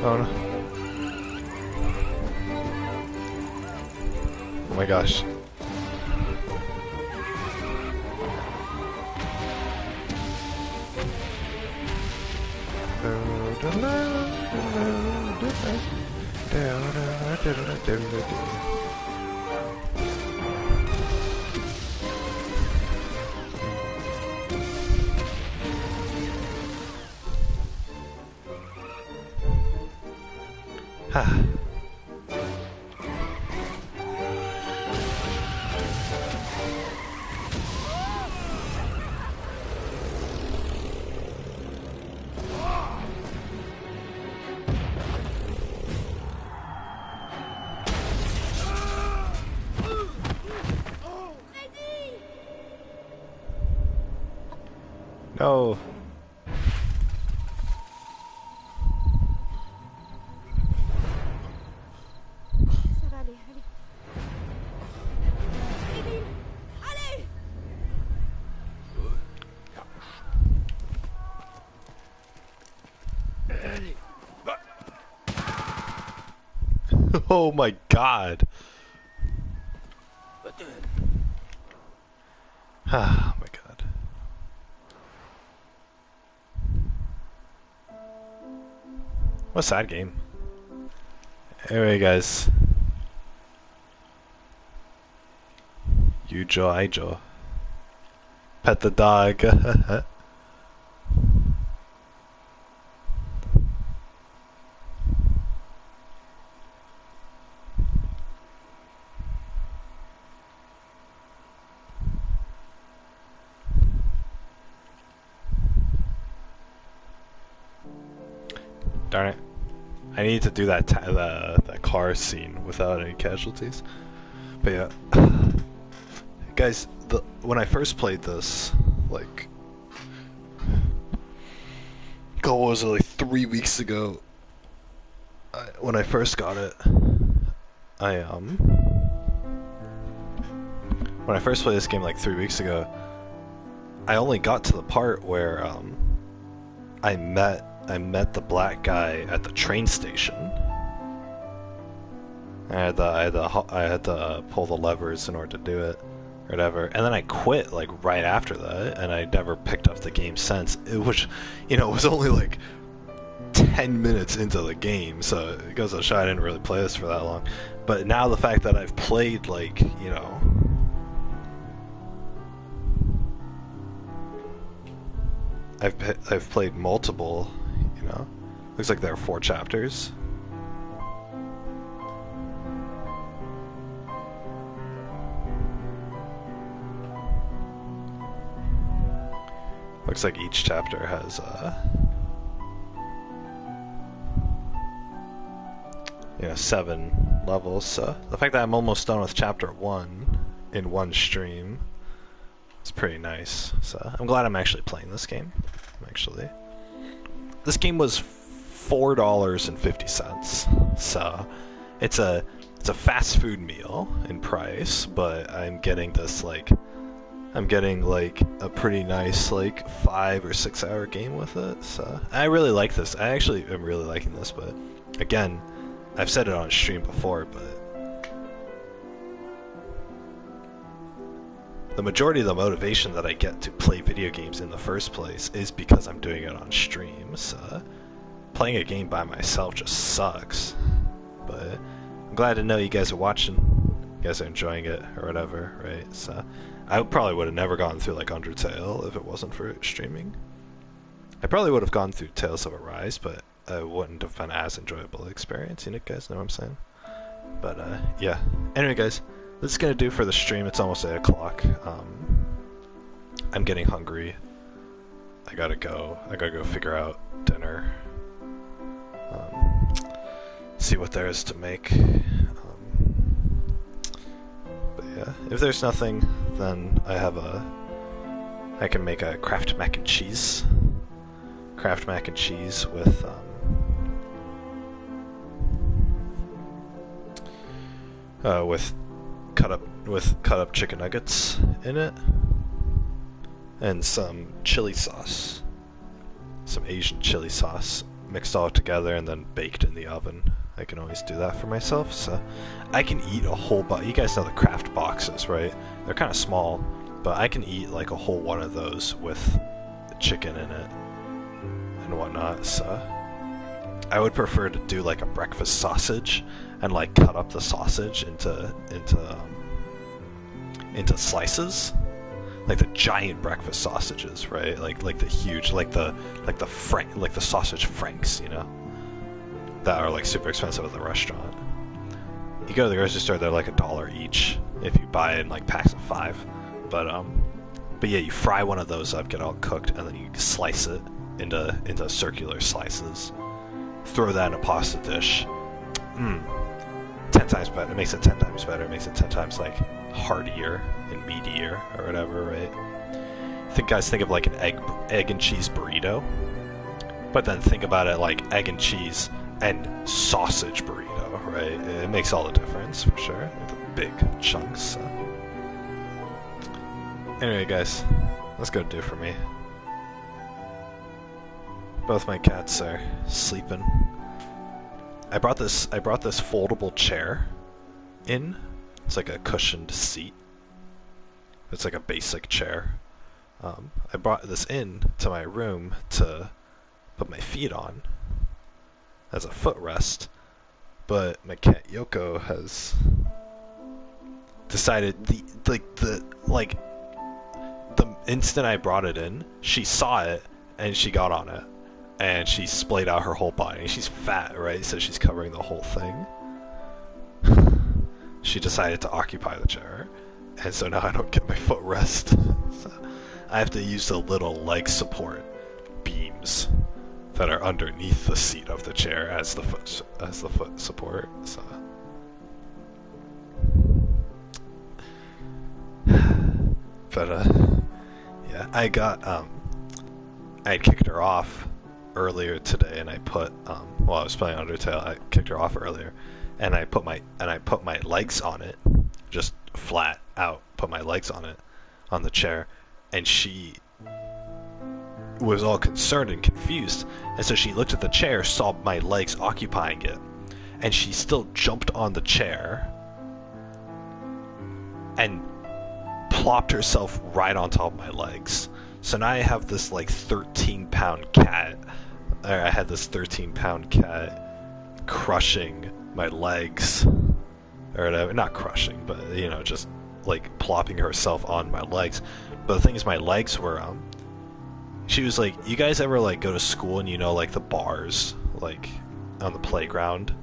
Oh no. Oh my gosh. Ha. No. Ça va aller, allez. Kevin, allez! Oh my god. Oh my god. What's that game? Anyway, guys. You Joe, I Joe. Pet the dog. Darn it. I need to do that that car scene without any casualties. But yeah. Guys, when I first played this, like, what was it, like 3 weeks ago, when I first got it, when I first played this game like 3 weeks ago, I only got to the part where, I met the black guy at the train station. I had to pull the levers in order to do it, or whatever, and then I quit like right after that, and I never picked up the game since. It was, it was only like 10 minutes into the game, so it goes to show I didn't really play this for that long. But now the fact that I've played like, I've played multiple, looks like there are 4 chapters. Looks like each chapter has 7 levels. So the fact that I'm almost done with chapter 1 in one stream is pretty nice. So I'm glad I'm actually playing this game. This game was $4.50. So it's a fast food meal in price, but I'm getting this like a pretty nice like 5 or 6 hour game with it. So I really like this. I actually am really liking this, but again, I've said it on stream before, but the majority of the motivation that I get to play video games in the first place is because I'm doing it on stream. So playing a game by myself just sucks. But I'm glad to know you guys are watching. you guys are enjoying it or whatever, right? So I probably would have never gone through like Undertale if it wasn't for streaming. I probably would have gone through Tales of Arise, but it wouldn't have been as enjoyable experience. You guys know what I'm saying? But yeah. Anyway, guys, this is gonna do for the stream. It's almost 8 o'clock. I'm getting hungry. I gotta go figure out dinner. See what there is to make. But yeah, if there's nothing, then I can make a Kraft mac and cheese. Kraft mac and cheese with cut up chicken nuggets in it, and some chili sauce, some Asian chili sauce, mixed all together and then baked in the oven. I can always do that for myself, so I can eat a whole box. You guys know the Kraft boxes, right? They're kind of small, but I can eat like a whole one of those with chicken in it and whatnot. So I would prefer to do like a breakfast sausage and like cut up the sausage into slices, like the giant breakfast sausages, right? Like the huge, like the sausage franks, you know, that are like super expensive at the restaurant. You go to the grocery store, they're like $1 each if you buy it in like packs of 5. But yeah, you fry one of those up, get all cooked, and then you slice it into circular slices. Throw that in a pasta dish. 10 times better. It makes it 10 times better. It makes it 10 times like heartier and meatier or whatever, right? Think of like an egg and cheese burrito, but then think about it like egg and cheese and sausage burrito, right? It makes all the difference for sure. The big chunks. So. Anyway, guys, that's gonna do it for me. Both my cats are sleeping. I brought this foldable chair in. It's like a cushioned seat. It's like a basic chair. I brought this in to my room to put my feet on as a footrest, but my cat Yoko has decided the instant I brought it in, she saw it and she got on it. And she splayed out her whole body. She's fat, right? So she's covering the whole thing. She decided to occupy the chair. And so now I don't get my footrest. So I have to use the little leg support beams that are underneath the seat of the chair as the foot support. So. But yeah, I kicked her off earlier today, and I put while I was playing Undertale, I kicked her off earlier, and I put my legs on it, just flat out, put my legs on it, on the chair, and she was all concerned and confused, and so she looked at the chair, saw my legs occupying it, and she still jumped on the chair and plopped herself right on top of my legs. So now I have this like 13-pound cat. I had this 13-pound cat crushing my legs, or whatever. Not crushing, but you know, just like plopping herself on my legs. But the thing is, my legs were she was like, you guys ever like go to school and you know like the bars like on the playground,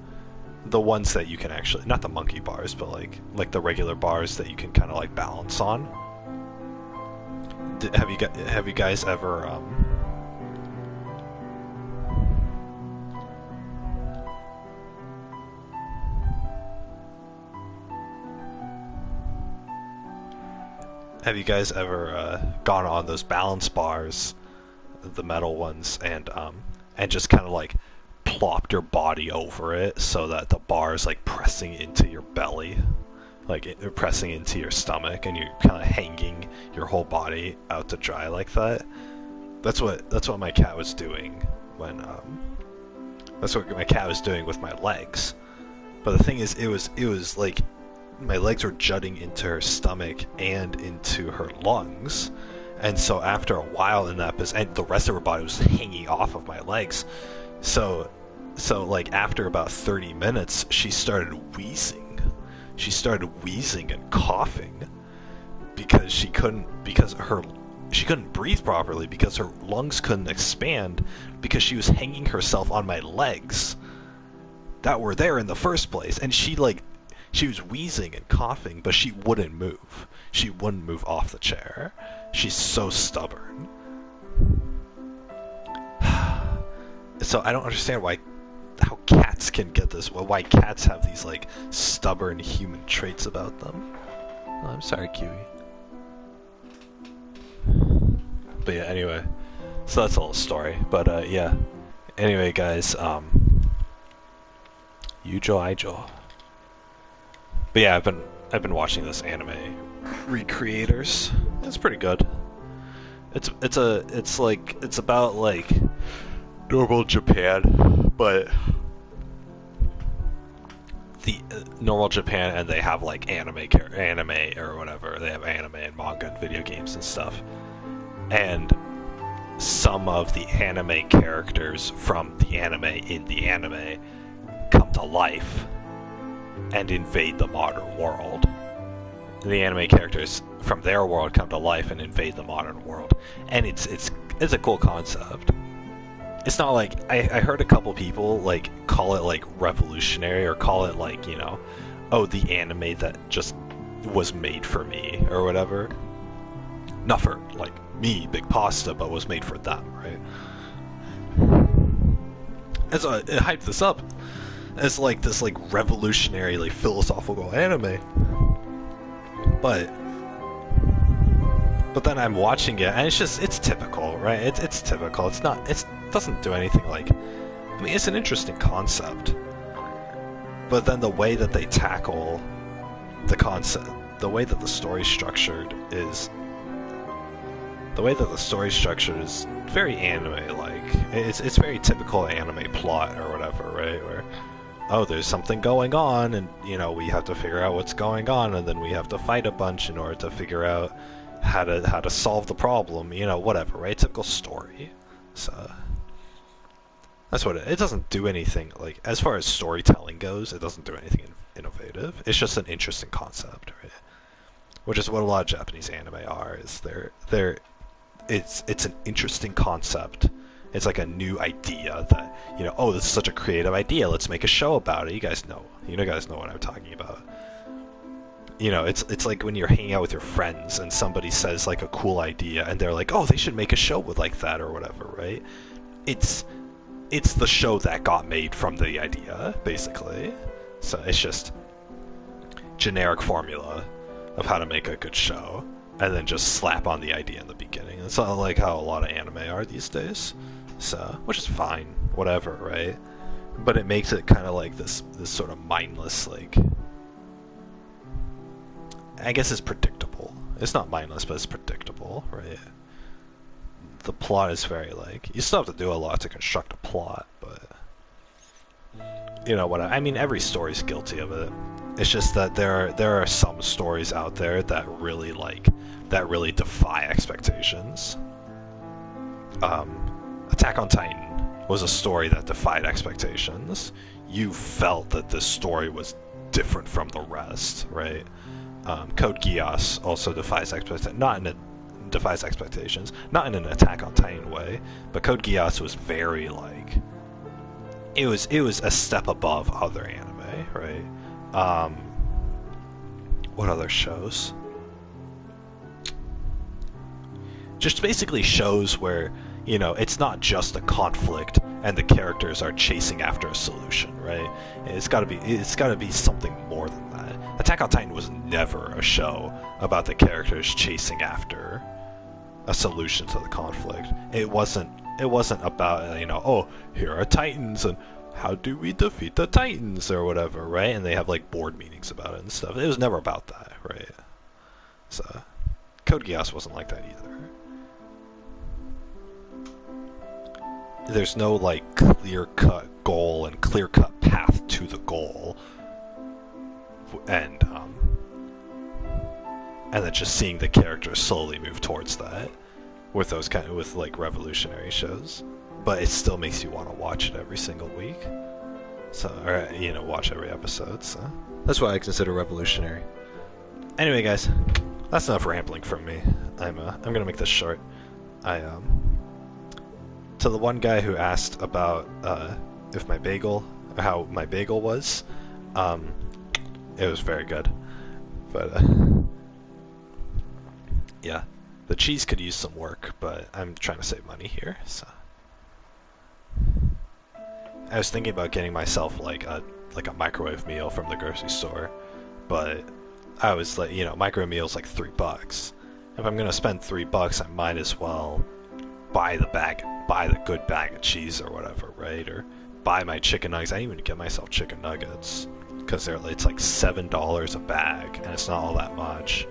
the ones that you can actually, not the monkey bars, but like the regular bars that you can kind of like balance on. Have you guys ever gone on those balance bars, the metal ones, and just kind of like plopped your body over it so that the bar is like pressing into your belly, like pressing into your stomach, and you're kind of hanging your whole body out to dry like that? That's what my cat was doing when that's what my cat was doing with my legs. But the thing is, it was like my legs were jutting into her stomach and into her lungs, and so after a while in that position, and the rest of her body was hanging off of my legs, so like after about 30 minutes she started wheezing. she started wheezing and coughing because she couldn't breathe properly because her lungs couldn't expand because she was hanging herself on my legs that were there in the first place, and she was wheezing and coughing, but she wouldn't move. She wouldn't move off the chair. She's so stubborn. So I don't understand how cats can get this. Well, why cats have these like stubborn human traits about them. Oh, I'm sorry, Kiwi. But yeah, anyway. So that's a little story. But yeah. Anyway, guys, Yujo Aijo. But yeah, I've been watching this anime Recreators. It's pretty good. It's about like normal Japan, but the normal Japan, and they have like anime or whatever. They have anime and manga and video games and stuff. And some of the anime characters from the anime in the anime come to life and invade the modern world. The anime characters from their world come to life and invade the modern world, and it's a cool concept. It's not like I heard a couple people like call it like revolutionary, or call it like, you know, oh, the anime that just was made for me or whatever. Not for like me, BigPasta, but was made for them, right? And so it hyped this up as like this like revolutionary, like philosophical anime. But then I'm watching it, and it's typical, right? It's typical. It doesn't do anything like, I mean, it's an interesting concept, but then the way that they tackle the concept, the way that the story's structured is very anime-like. It's very typical anime plot or whatever, right? Where, oh, there's something going on, and, you know, we have to figure out what's going on, and then we have to fight a bunch in order to figure out how to solve the problem, you know, whatever, right? Typical story. So that's what it doesn't do anything, like, as far as storytelling goes, it doesn't do anything innovative. It's just an interesting concept, right? Which is what a lot of Japanese anime are, is it's an interesting concept. It's like a new idea that, you know, oh, this is such a creative idea, let's make a show about it. You guys know what I'm talking about. You know, it's like when you're hanging out with your friends and somebody says like a cool idea and they're like, oh, they should make a show with like that or whatever, right? It's the show that got made from the idea, basically. So it's just generic formula of how to make a good show, and then just slap on the idea in the beginning. It's not like how a lot of anime are these days. So, which is fine, whatever, right? But it makes it kind of like this sort of mindless, like, I guess it's predictable. It's not mindless, but it's predictable, right? The plot is very, like, you still have to do a lot to construct a plot, but you know what I mean, every story's guilty of it. It's just that there are some stories out there that really defy expectations. Attack on Titan was a story that defied expectations. You felt that this story was different from the rest, right? Code Geass also defies expectations, not in an Attack on Titan way, but Code Geass was very like, it was a step above other anime, right? What other shows? Just basically shows where, you know, it's not just a conflict and the characters are chasing after a solution, right? It's gotta be something more than that. Attack on Titan was never a show about the characters chasing after a solution to the conflict. It wasn't about, you know, oh, here are Titans and how do we defeat the Titans or whatever, right? And they have like board meetings about it and stuff. It was never about that, right? So Code Geass wasn't like that either. There's no like clear-cut goal and clear-cut path to the goal, and then just seeing the characters slowly move towards that with like revolutionary shows. But it still makes you want to watch it every single week. So, or you know, watch every episode. So that's what I consider revolutionary. Anyway, guys, that's enough rambling from me. I'm gonna make this short. I to the one guy who asked about if my bagel, how my bagel was, it was very good. But yeah, the cheese could use some work, but I'm trying to save money here, so. I was thinking about getting myself like a microwave meal from the grocery store, but I was like, you know, microwave meal's like $3. If I'm gonna spend $3, I might as well buy the good bag of cheese or whatever, right? Or buy my chicken nuggets. I didn't even get myself chicken nuggets because it's like $7 a bag, and it's not all that much.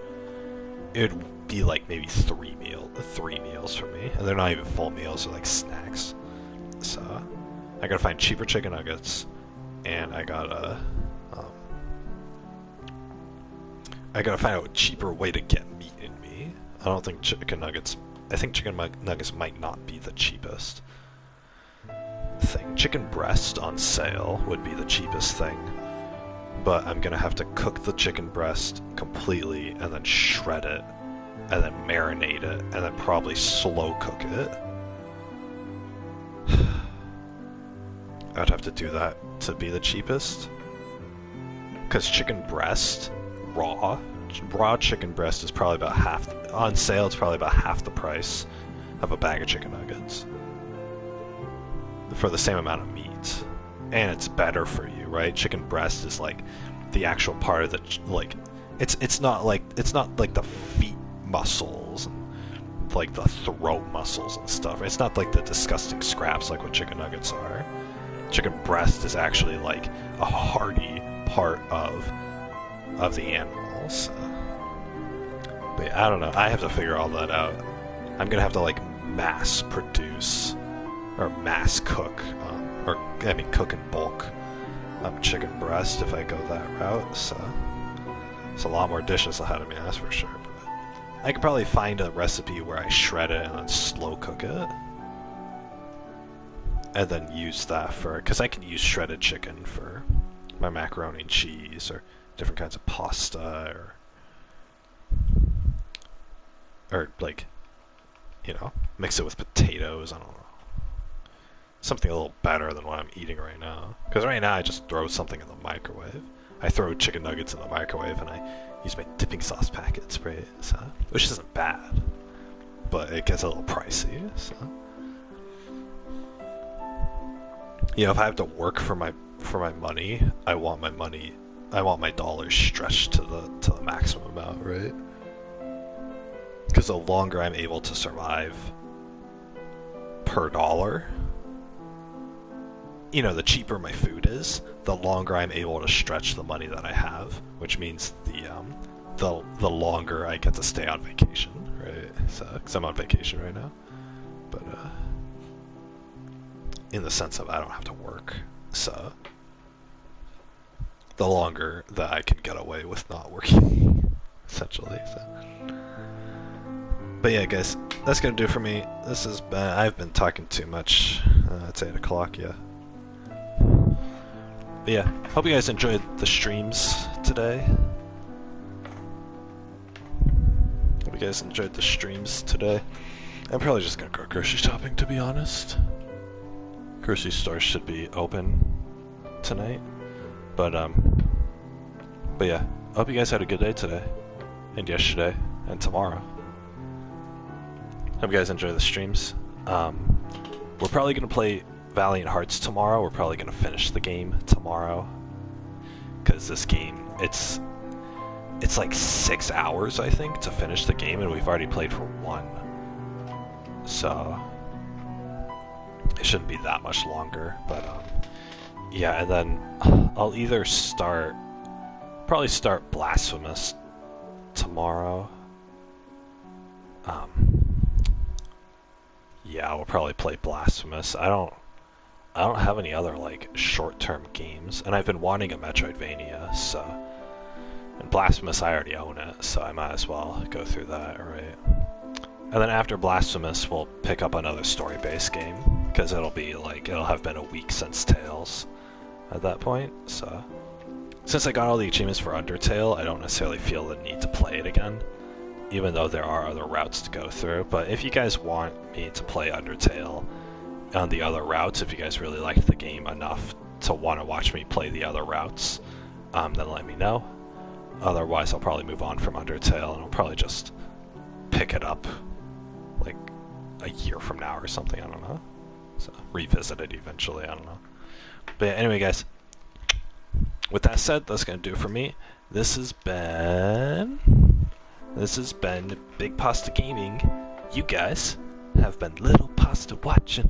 It would be like maybe three meals for me, and they're not even full meals; they're like snacks. So I gotta find cheaper chicken nuggets, and I gotta find a cheaper way to get meat in me. I don't think chicken nuggets. I think chicken nuggets might not be the cheapest thing. Chicken breast on sale would be the cheapest thing, but I'm gonna have to cook the chicken breast completely and then shred it and then marinate it and then probably slow cook it. I'd have to do that to be the cheapest, because chicken breast raw chicken breast is probably about half on sale. It's probably about half the price of a bag of chicken nuggets for the same amount of meat, and it's better for you, right? Chicken breast is like the actual part of the it's not like the feet muscles and like the throat muscles and stuff. It's not like the disgusting scraps like what chicken nuggets are. Chicken breast is actually like a hearty part of the animals. But yeah, I don't know. I have to figure all that out. I'm gonna have to like mass produce or mass cook, cook in bulk chicken breast if I go that route. So it's a lot more dishes ahead of me, that's for sure. But I could probably find a recipe where I shred it and then slow cook it, and then use that because I can use shredded chicken for my macaroni and cheese or different kinds of pasta or like, you know, mix it with potatoes. I don't know. Something a little better than what I'm eating right now. Because right now I just throw something in the microwave. I throw chicken nuggets in the microwave and I use my dipping sauce packets, right? So, which isn't bad, but it gets a little pricey. So, you know, if I have to work for my money, I want my dollars stretched to the maximum amount, right? Because the longer I'm able to survive per dollar, you know, the cheaper my food is, the longer I'm able to stretch the money that I have, which means the longer I get to stay on vacation, right? So, because I'm on vacation right now, but in the sense of I don't have to work, so the longer that I can get away with not working, essentially. So. But yeah, guys, that's gonna do it for me. I've been talking too much. It's 8 o'clock, yeah. But yeah, hope you guys enjoyed the streams today. I'm probably just gonna go grocery shopping, to be honest. Grocery stores should be open tonight. But yeah, I hope you guys had a good day today, and yesterday, and tomorrow. Hope you guys enjoy the streams. We're probably gonna play Valiant Hearts tomorrow. We're probably gonna finish the game tomorrow, because this game, it's like 6 hours, I think, to finish the game, and we've already played for 1. So it shouldn't be that much longer. But yeah, and then I'll either probably start Blasphemous tomorrow. Yeah, we'll probably play Blasphemous. I don't have any other like short-term games, and I've been wanting a Metroidvania, so, and Blasphemous I already own it, so I might as well go through that, right? And then after Blasphemous, we'll pick up another story-based game, because it'll have been a week since Tales, at that point, so since I got all the achievements for Undertale, I don't necessarily feel the need to play it again, even though there are other routes to go through. But if you guys want me to play Undertale on the other routes, if you guys really liked the game enough to want to watch me play the other routes, then let me know. Otherwise, I'll probably move on from Undertale, and I'll probably just pick it up like a year from now or something, I don't know. So, revisit it eventually, I don't know. But yeah, anyway, guys, with that said, that's going to do it for me. This has been BigPasta Gaming. You guys have been Little Pasta watching,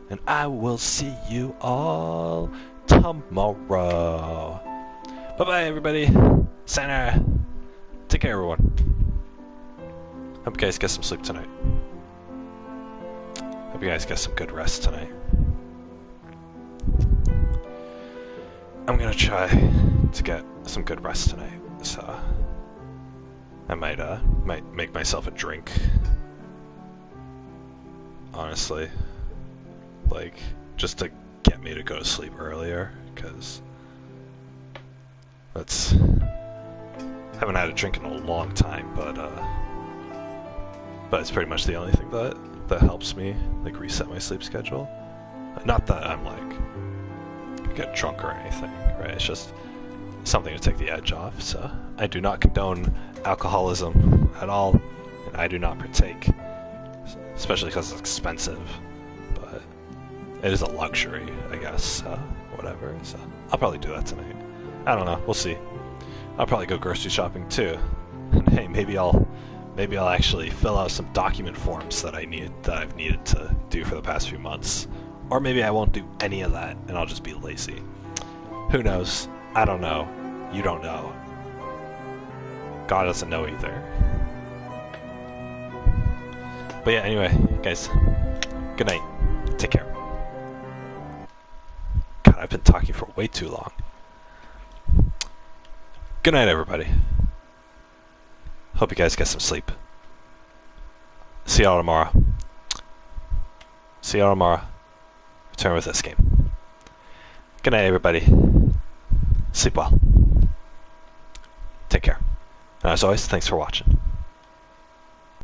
and I will see you all tomorrow. Bye-bye, everybody. Sayonara. Take care, everyone. Hope you guys get some sleep tonight. Hope you guys get some good rest tonight. I'm gonna try to get some good rest tonight, so I might make myself a drink. Honestly, like, just to get me to go to sleep earlier, because that's, haven't had a drink in a long time, but it's pretty much the only thing that helps me like reset my sleep schedule. Not that I'm like get drunk or anything, right? It's just something to take the edge off. So I do not condone alcoholism at all, and I do not partake, especially because it's expensive. But it is a luxury, I guess. Whatever. So I'll probably do that tonight. I don't know. We'll see. I'll probably go grocery shopping too. And hey, maybe I'll actually fill out some document forms that I've needed to do for the past few months. Or maybe I won't do any of that and I'll just be lazy. Who knows? I don't know. You don't know. God doesn't know either. But yeah, anyway, guys, good night. Take care. God, I've been talking for way too long. Good night, everybody. Hope you guys get some sleep. See y'all tomorrow. See y'all tomorrow. Return with this game. Good night, everybody. Sleep well. Take care. And as always, thanks for watching.